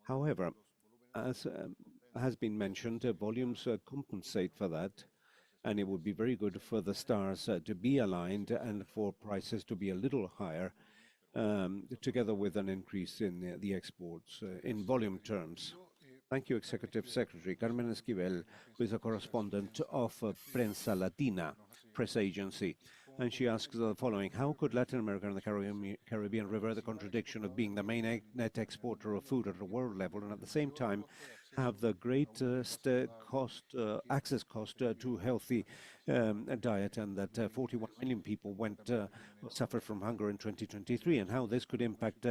However, as has been mentioned, volumes compensate for that, and it would be very good for the stars to be aligned and for prices to be a little higher, together with an increase in the exports in volume terms. Thank you, Executive Secretary. Carmen Esquivel, who is a correspondent of Prensa Latina, press agency, and she asks the following: how could Latin America and the Caribbean revert the contradiction of being the main net exporter of food at a world level and at the same time have the greatest access cost to healthy diet, and that 41 million people suffered from hunger in 2023, and how this could impact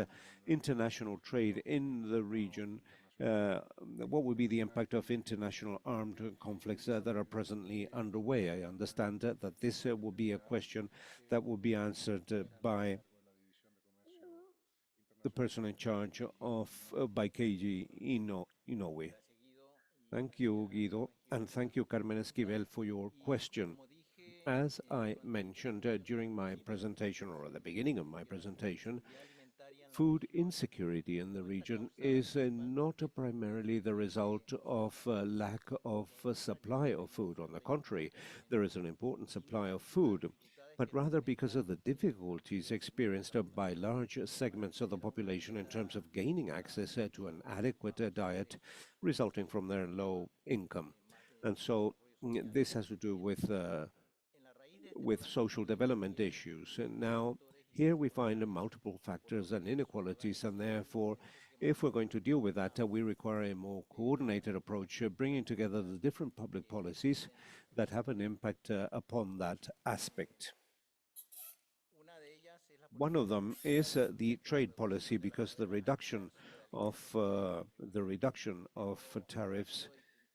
international trade in the region? What would be the impact of international armed conflicts that are presently underway? I understand that this will be a question that will be answered by the person in charge by KG Inoue. Thank you, Guido, and thank you, Carmen Esquivel, for your question. As I mentioned during my presentation, or at the beginning of my presentation, food insecurity in the region is not primarily the result of lack of supply of food. On the contrary, there is an important supply of food. but rather because of the difficulties experienced by large segments of the population in terms of gaining access to an adequate diet resulting from their low income. And so this has to do with social development issues. And now, here we find multiple factors and inequalities, and therefore, if we're going to deal with that, we require a more coordinated approach, bringing together the different public policies that have an impact upon that aspect. One of them is the trade policy, because the reduction of tariffs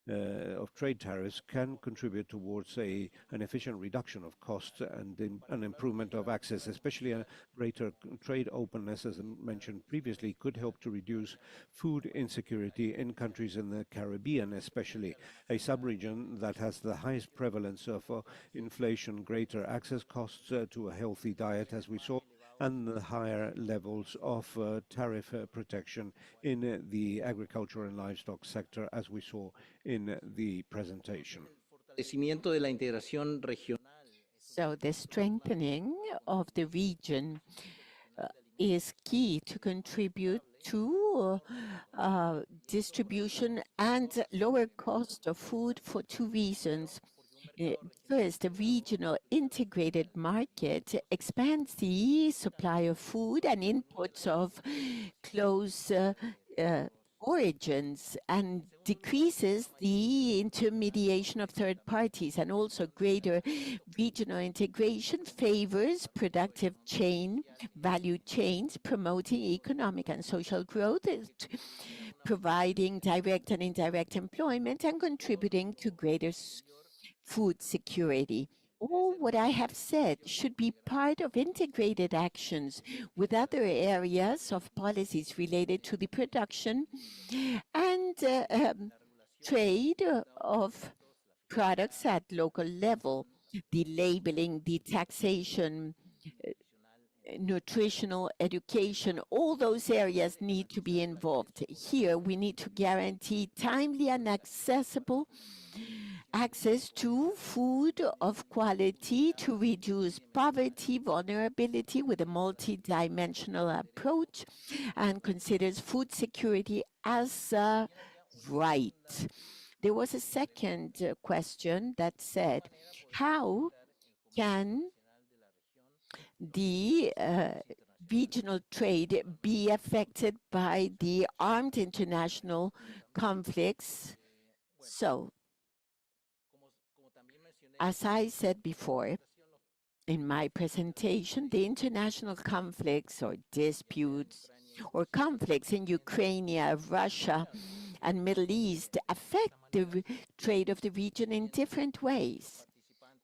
of trade tariffs can contribute towards an efficient reduction of costs and an improvement of access, especially a greater trade openness, as I mentioned previously, could help to reduce food insecurity in countries in the Caribbean, especially a sub-region that has the highest prevalence of inflation, greater access costs to a healthy diet, as we saw, and the higher levels of tariff protection in the agriculture and livestock sector, as we saw in the presentation. So the strengthening of the region is key to contribute to distribution and lower cost of food for two reasons. First, the regional integrated market expands the supply of food and inputs of close origins and decreases the intermediation of third parties, and also greater regional integration favors productive value chains, promoting economic and social growth, providing direct and indirect employment, and contributing to greater food security. All what I have said should be part of integrated actions with other areas of policies related to the production and trade of products at local level, the labeling, the taxation, nutritional education, all those areas need to be involved. Here, we need to guarantee timely and accessible access to food of quality to reduce poverty, vulnerability with a multidimensional approach, and considers food security as a right. There was a second question that said, how can the regional trade be affected by the armed international conflicts? So, as I said before in my presentation, the international conflicts or disputes or conflicts in Ukraine, Russia, and Middle East affect the trade of the region in different ways.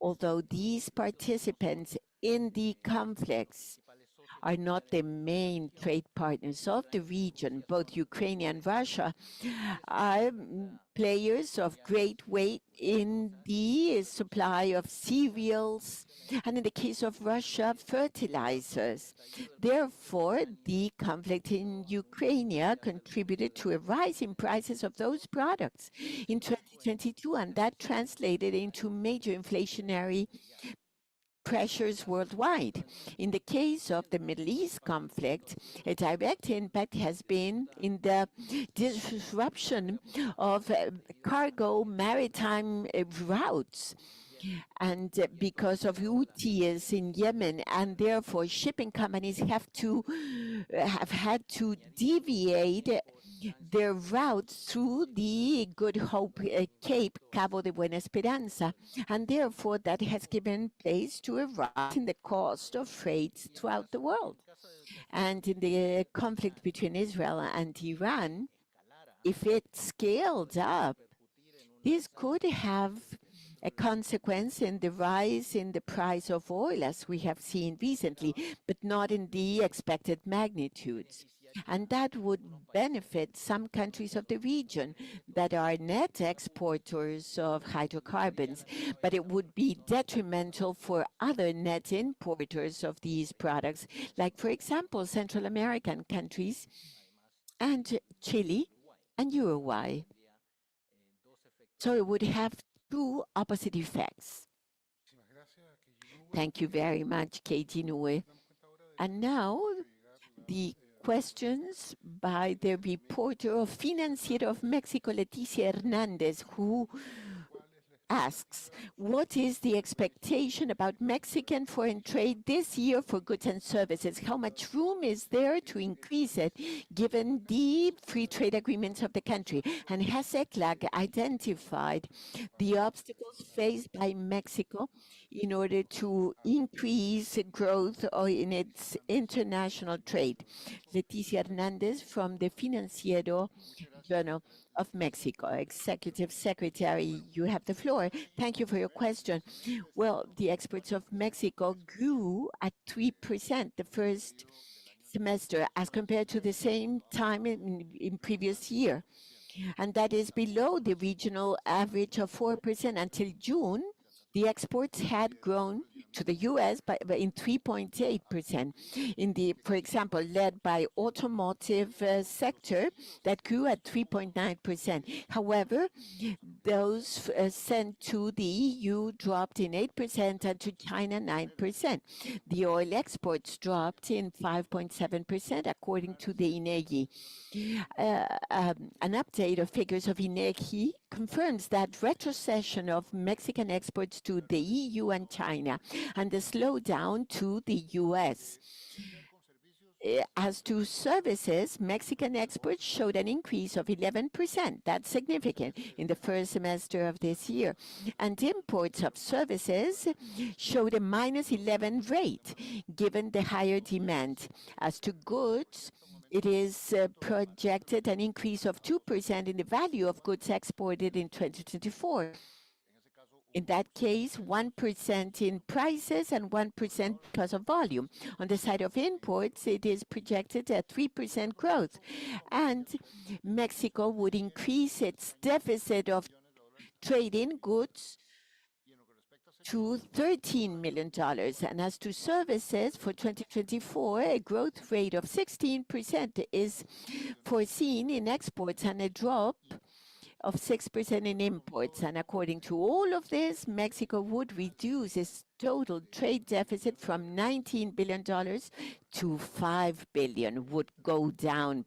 Although these participants in the conflicts are not the main trade partners of the region, both Ukraine and Russia are players of great weight in the supply of cereals, and in the case of Russia, fertilizers. Therefore, the conflict in Ukraine contributed to a rise in prices of those products in 2022, and that translated into major inflationary pressures worldwide. In the case of the Middle East conflict, a direct impact has been in the disruption of cargo maritime routes. And because of Houthis in Yemen, and therefore shipping companies have had to deviate their routes through the Good Hope Cape, Cabo de Buena Esperanza, and therefore that has given place to a rise in the cost of freights throughout the world. And in the conflict between Israel and Iran, if it scaled up, this could have a consequence in the rise in the price of oil, as we have seen recently, but not in the expected magnitudes. And that would benefit some countries of the region that are net exporters of hydrocarbons, but it would be detrimental for other net importers of these products, like, for example, Central American countries and Chile and Uruguay. So it would have two opposite effects. Thank you very much, Katie Nue. And now the questions by the reporter of Financiero of Mexico, Leticia Hernandez, who asks, what is the expectation about Mexican foreign trade this year for goods and services? How much room is there to increase it given the free trade agreements of the country? And has ECLAC identified the obstacles faced by Mexico in order to increase growth in its international trade? Leticia Hernandez from the Financiero Journal of Mexico. Executive Secretary, you have the floor. Thank you for your question. Well, the exports of Mexico grew at 3% the first semester as compared to the same time in previous year. And that is below the regional average of 4% until June. The exports had grown to the U.S. in 3.8%. For example, led by automotive sector that grew at 3.9%. However, those sent to the EU dropped in 8% and to China 9%. The oil exports dropped in 5.7% according to the INEGI. An update of figures of INEGI confirms that retrocession of Mexican exports to the EU and China and the slowdown to the US. As to services, Mexican exports showed an increase of 11%. That's significant in the first semester of this year. And imports of services showed a -11 rate, given the higher demand. As to goods, it is projected an increase of 2% in the value of goods exported in 2024. In that case, 1% in prices and 1% because of volume. On the side of imports, it is projected at 3% growth. And Mexico would increase its deficit of trade-in goods to $13 million. And as to services for 2024, a growth rate of 16% is foreseen in exports and a drop of 6% in imports. And according to all of this, Mexico would reduce its total trade deficit from $19 billion to $5 billion, would go down,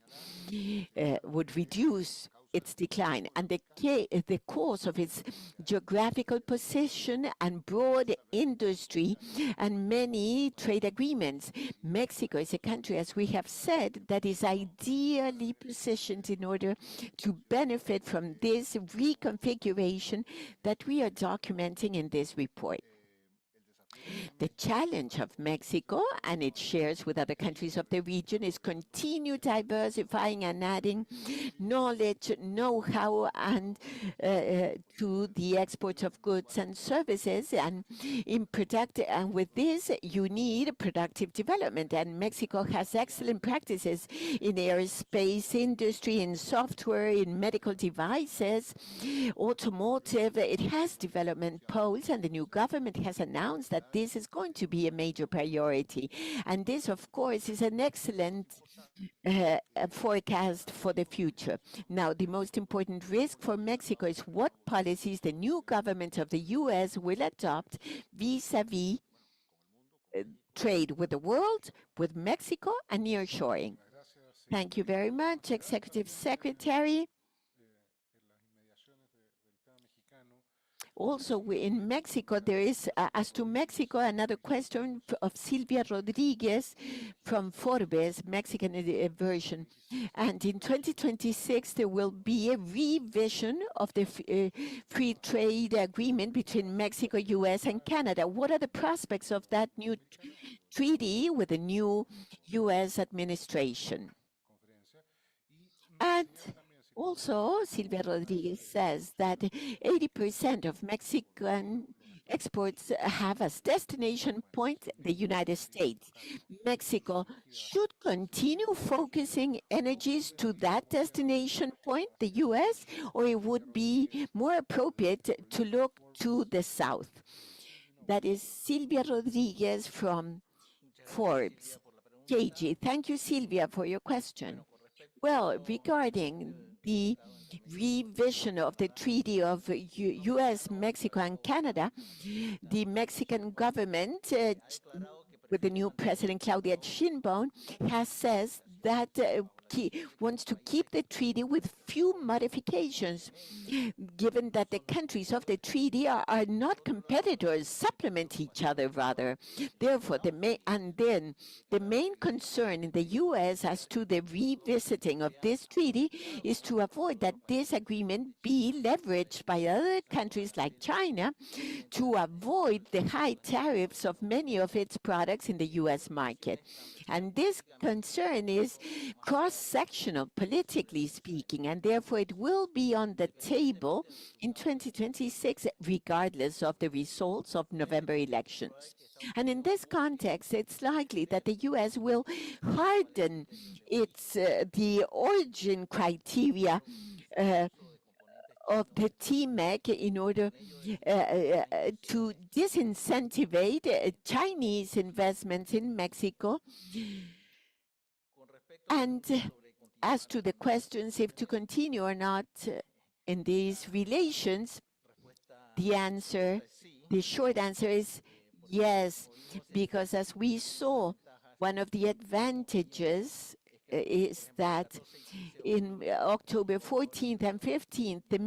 would reduce its decline. And the cause of its geographical position and broad industry and many trade agreements. Mexico is a country, as we have said, that is ideally positioned in order to benefit from this reconfiguration that we are documenting in this report. The challenge of Mexico and its shares with other countries of the region is continue diversifying and adding knowledge, know-how, and to the export of goods and services. And with this, you need productive development. And Mexico has excellent practices in aerospace industry, in software, in medical devices, automotive. It has development poles, and the new government has announced that this is going to be a major priority. And this, of course, is an excellent forecast for the future. Now, the most important risk for Mexico is what policies the new government of the U.S. will adopt vis-a-vis trade with the world, with Mexico, and nearshoring. Thank you very much, Executive Secretary. Also, in Mexico, there is, as to Mexico, another question of Silvia Rodriguez from Forbes, Mexican version. And in 2026, there will be a revision of the free trade agreement between Mexico, US, and Canada. What are the prospects of that new treaty with the new US administration? And also, Silvia Rodriguez says that 80% of Mexican exports have as destination point the United States. Mexico should continue focusing energies to that destination point, the US, or it would be more appropriate to look to the South. That is Silvia Rodriguez from Forbes. KG, thank you, Silvia, for your question. Well, regarding the revision of the treaty of U.S., Mexico, and Canada, the Mexican government, with the new president Claudia Sheinbaum, has says that wants to keep the treaty with few modifications, given that the countries of the treaty are not competitors, supplement each other rather. Therefore, the main concern in the U.S. as to the revisiting of this treaty is to avoid that this agreement be leveraged by other countries like China to avoid the high tariffs of many of its products in the U.S. market. And this concern is cross-sectional, politically speaking, and therefore it will be on the table in 2026, regardless of the results of November elections. And in this context, it's likely that the U.S. will harden its the origin criteria of the TMEC in order to disincentivate Chinese investments in Mexico. And as to the questions if to continue or not in these relations, the short answer is yes, because as we saw, one of the advantages is that in October 14th and 15th, the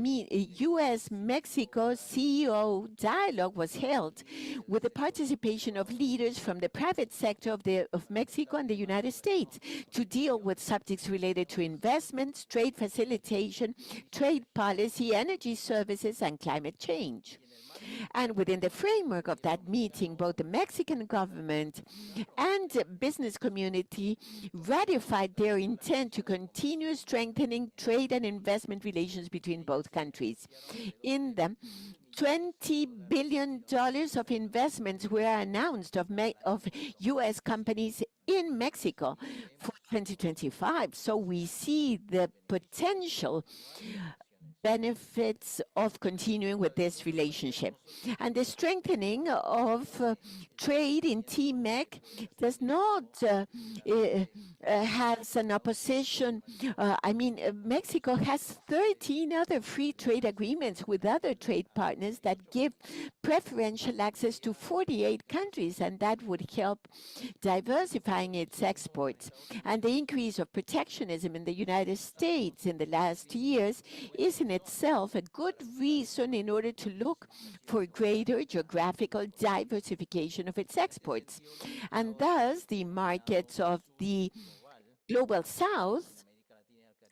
U.S.-Mexico CEO dialogue was held with the participation of leaders from the private sector of Mexico and the United States to deal with subjects related to investments, trade facilitation, trade policy, energy services, and climate change. And within the framework of that meeting, both the Mexican government and business community ratified their intent to continue strengthening trade and investment relations between both countries. In them, $20 billion of investments were announced of U.S. companies in Mexico for 2025. So we see the potential benefits of continuing with this relationship. And the strengthening of trade in TMEC does not has an opposition. Mexico has 13 other free trade agreements with other trade partners that give preferential access to 48 countries, and that would help diversifying its exports. And the increase of protectionism in the United States in the last years is in itself a good reason in order to look for greater geographical diversification of its exports. And thus, the markets of the Global South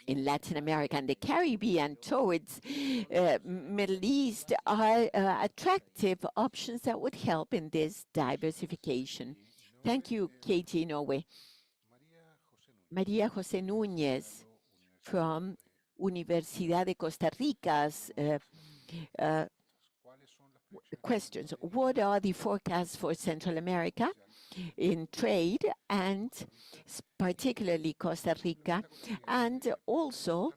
in Latin America and the Caribbean towards Middle East are attractive options that would help in this diversification. Thank you, Katie Inoue. Maria José Núñez from Universidad de Costa Rica's questions. What are the forecasts for Central America in trade, and particularly Costa Rica? And also,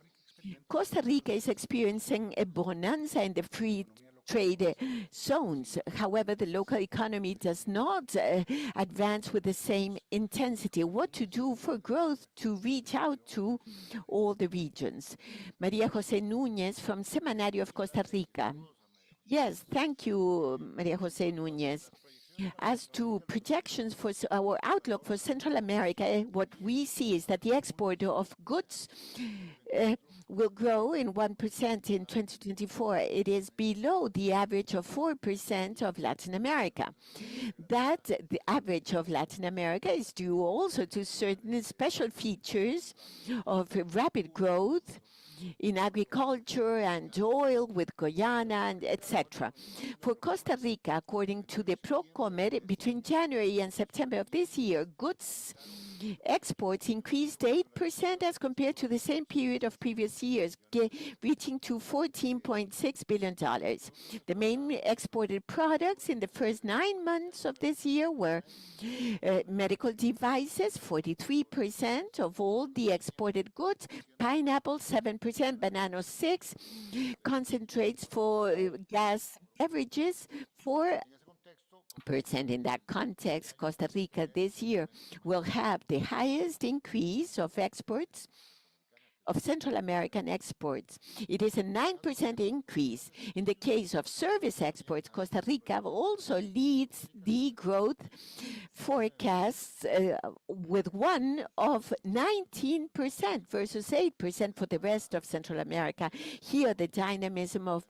Costa Rica is experiencing a bonanza in the free trade zones. However, the local economy does not advance with the same intensity. What to do for growth to reach out to all the regions? Maria José Núñez from Semanario of Costa Rica. Yes, thank you, Maria José Núñez. As to projections for our outlook for Central America, what we see is that the export of goods will grow in 1% in 2024. It is below the average of 4% of Latin America. That the average of Latin America is due also to certain special features of rapid growth in agriculture and oil with Guyana and etc. For Costa Rica, according to the Procomer, between January and September of this year, goods exports increased 8% as compared to the same period of previous years, reaching to $14.6 billion. The main exported products in the first 9 months of this year were medical devices, 43% of all the exported goods, pineapple, 7%, banana, 6%, concentrates for gas beverages, 4%. In that context, Costa Rica this year will have the highest increase of exports of Central American exports. It is a 9% increase. In the case of service exports, Costa Rica also leads the growth forecasts with one of 19% versus 8% for the rest of Central America. Here, the dynamism of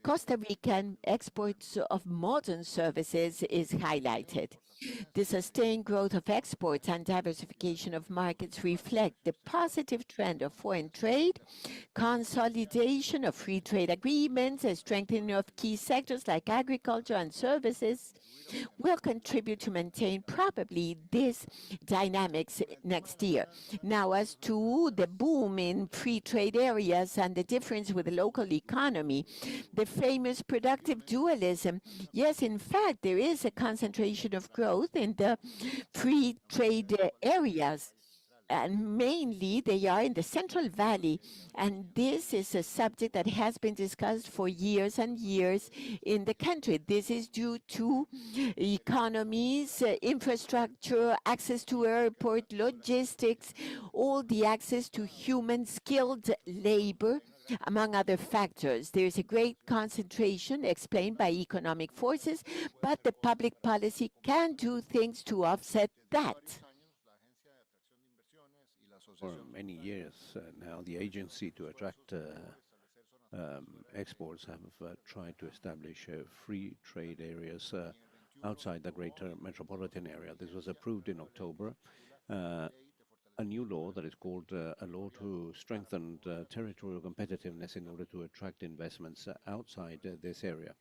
Costa Rican exports of modern services is highlighted. The sustained growth of exports and diversification of markets reflect the positive trend of foreign trade, consolidation of free trade agreements, a strengthening of key sectors like agriculture and services will contribute to maintain probably this dynamics next year. Now, as to the boom in free trade areas and the difference with the local economy, the famous productive dualism, yes, in fact, there is a concentration of growth in the free trade areas. And mainly they are in the Central Valley. And this is a subject that has been discussed for years and years in the country. This is due to economies, infrastructure, access to airport, logistics, all the access to human skilled labor, among other factors. There is a great concentration explained by economic forces, but the public policy can do things to offset that. For many years now, the agency to attract exports have tried to establish free trade areas outside the greater metropolitan area. This was approved in October. A new law that is called a law to strengthen territorial competitiveness in order to attract investments outside this area.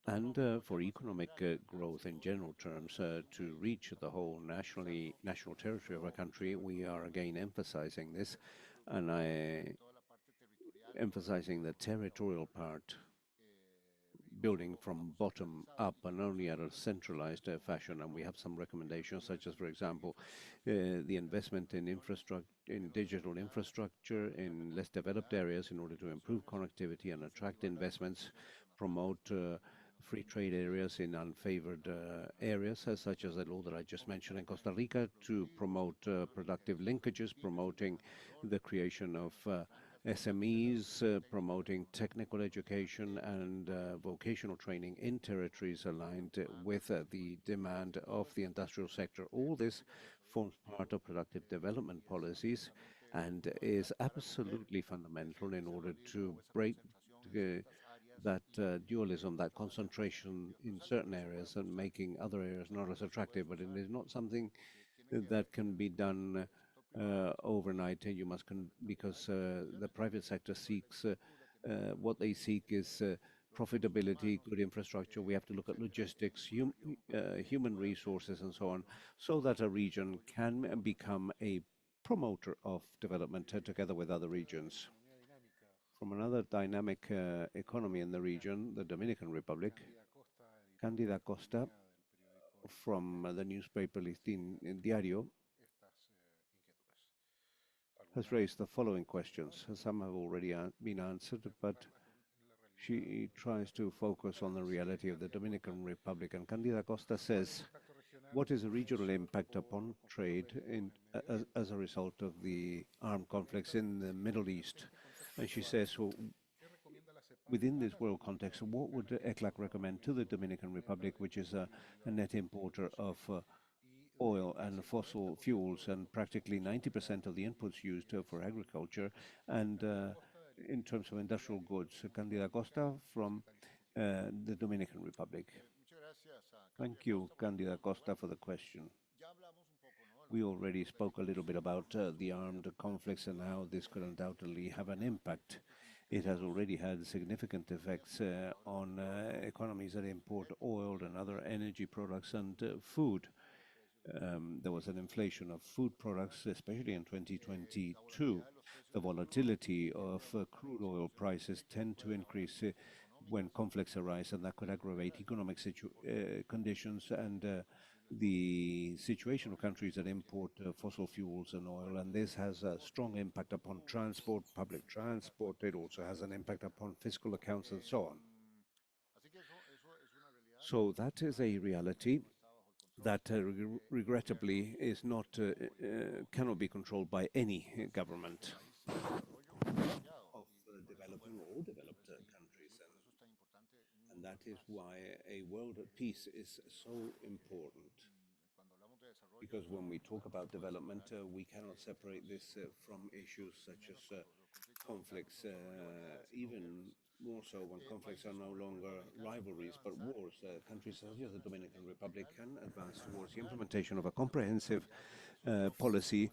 And for economic growth in general terms, to reach the whole national territory of a country, we are again emphasizing this, and emphasizing the territorial part, building from bottom up and only at a centralized fashion. And we have some recommendations, such as, for example, the investment in digital infrastructure in less developed areas in order to improve connectivity and attract investments, promote free trade areas in unfavored areas, such as the law that I just mentioned in Costa Rica, to promote productive linkages, promoting the creation of SMEs, promoting technical education and vocational training in territories aligned with the demand of the industrial sector. All this forms part of productive development policies and is absolutely fundamental in order to break that dualism, that concentration in certain areas and making other areas not as attractive. But it is not something that can be done overnight. You must, because the private sector seeks, what they seek is profitability, good infrastructure. We have to look at logistics, human resources, and so on, so that a region can become a promoter of development together with other regions. From another dynamic economy in the region, the Dominican Republic, Cándida Costa from the newspaper Listín Diario has raised the following questions. Some have already been answered, but she tries to focus on the reality of the Dominican Republic. And Cándida Costa says, what is the regional impact upon trade as a result of the armed conflicts in the Middle East? And she says, well, within this world context, what would ECLAC recommend to the Dominican Republic, which is a net importer of oil and fossil fuels, and practically 90% of the inputs used for agriculture, and in terms of industrial goods? Cándida Costa from the Dominican Republic. Thank you, Cándida Costa, for the question. We already spoke a little bit about the armed conflicts and how this could undoubtedly have an impact. It has already had significant effects on economies that import oil and other energy products and food. There was an inflation of food products, especially in 2022. The volatility of crude oil prices tend to increase when conflicts arise, and that could aggravate economic conditions and the situation of countries that import fossil fuels and oil. And this has a strong impact upon transport, public transport. It also has an impact upon fiscal accounts and so on. So that is a reality that regrettably is not cannot be controlled by any government. of developing all developed countries. And that is why a world at peace is so important. Because when we talk about development, we cannot separate this from issues such as conflicts, even more so when conflicts are no longer rivalries but wars. Countries such as the Dominican Republic can advance towards the implementation of a comprehensive policy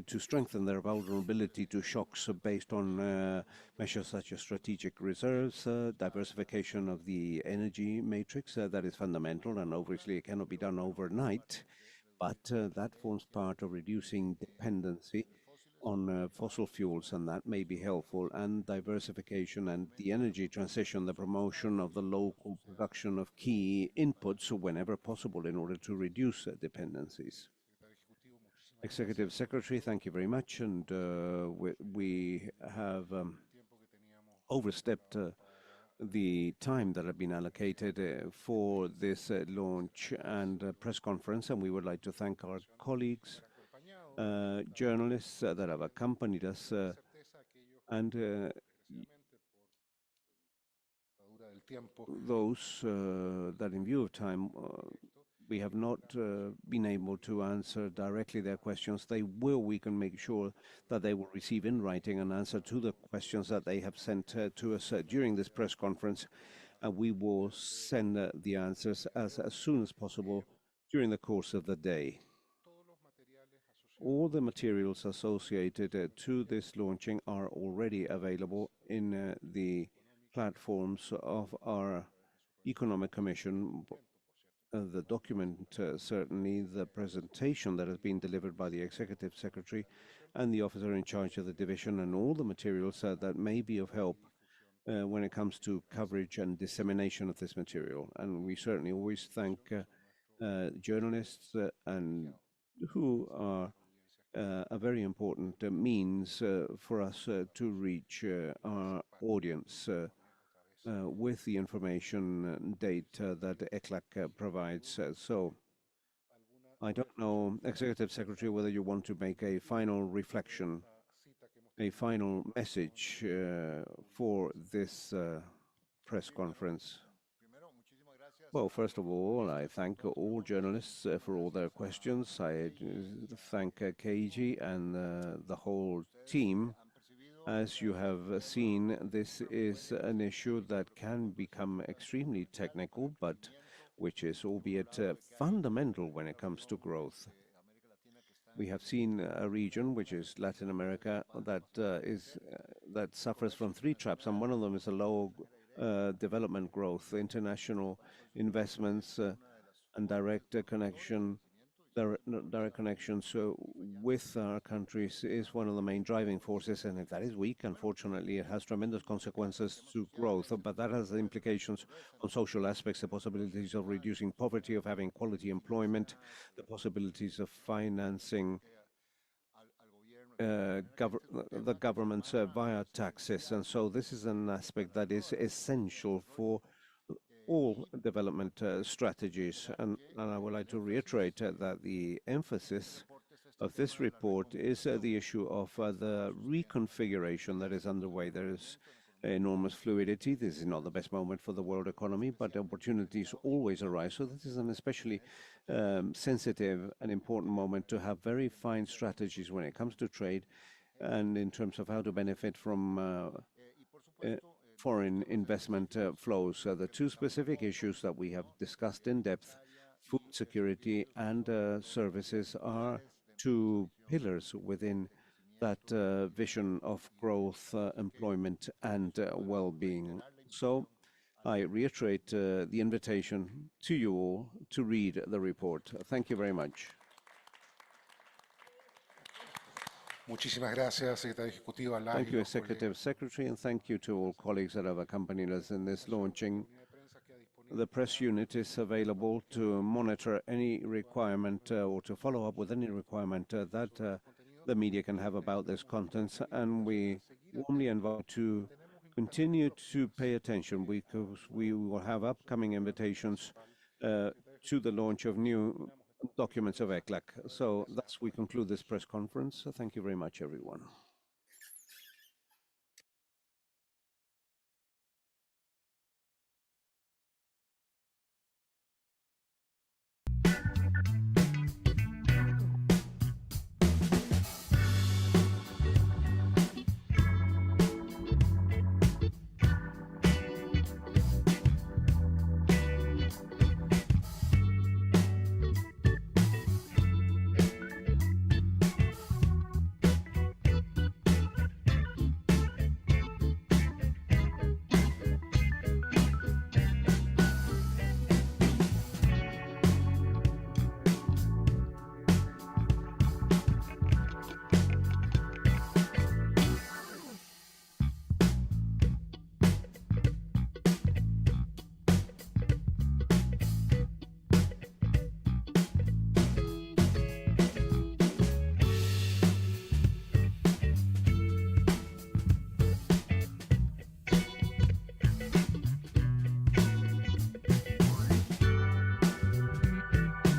to strengthen their vulnerability to shocks based on measures such as strategic reserves, diversification of the energy matrix, that is fundamental and obviously it cannot be done overnight, but that forms part of reducing dependency on fossil fuels, and that may be helpful, and diversification and the energy transition, the promotion of the local production of key inputs whenever possible in order to reduce dependencies. Executive Secretary, thank you very much, and we have overstepped the time that had been allocated for this launch and press conference, and we would like to thank our colleagues, journalists that have accompanied us, and those that in view of time we have not been able to answer directly their questions. We can make sure that they will receive in writing an answer to the questions that they have sent to us during this press conference. And we will send the answers as soon as possible during the course of the day. All the materials associated to this launching are already available in the platforms of our Economic Commission. The document, certainly the presentation that has been delivered by the Executive Secretary and the officer in charge of the division, and all the materials that may be of help when it comes to coverage and dissemination of this material. And we certainly always thank journalists and who are a very important means for us to reach our audience with the information and data that ECLAC provides. So I don't know, Executive Secretary, whether you want to make a final reflection, a final message for this press conference. Well, first of all, I thank all journalists for all their questions. I thank KG and the whole team. As you have seen, this is an issue that can become extremely technical, but which is albeit fundamental when it comes to growth. We have seen a region, which is Latin America, that suffers from three traps, and one of them is a low development growth, international investments, and direct connections with our countries is one of the main driving forces, and if that is weak, unfortunately, it has tremendous consequences to growth, but that has implications on social aspects, the possibilities of reducing poverty, of having quality employment, the possibilities of financing the governments via taxes, and so this is an aspect that is essential for all development strategies. And I would like to reiterate that the emphasis of this report is the issue of the reconfiguration that is underway. There is enormous fluidity. This is not the best moment for the world economy, but opportunities always arise. So this is an especially sensitive and important moment to have very fine strategies when it comes to trade and in terms of how to benefit from foreign investment flows. The two specific issues that we have discussed in depth, food security and services, are two pillars within that vision of growth, employment and well-being. So I reiterate the invitation to you all to read the report. Thank you very much. Muchísimas gracias, Secretario Ejecutivo. Thank you, Executive Secretary, and thank you to all colleagues that have accompanied us in this launching. The press unit is available to monitor any requirement or to follow up with any requirement that the media can have about this contents, and we warmly invite to continue to pay attention because we will have upcoming invitations to the launch of new documents of ECLAC. So thus we conclude this press conference. Thank you very much, everyone.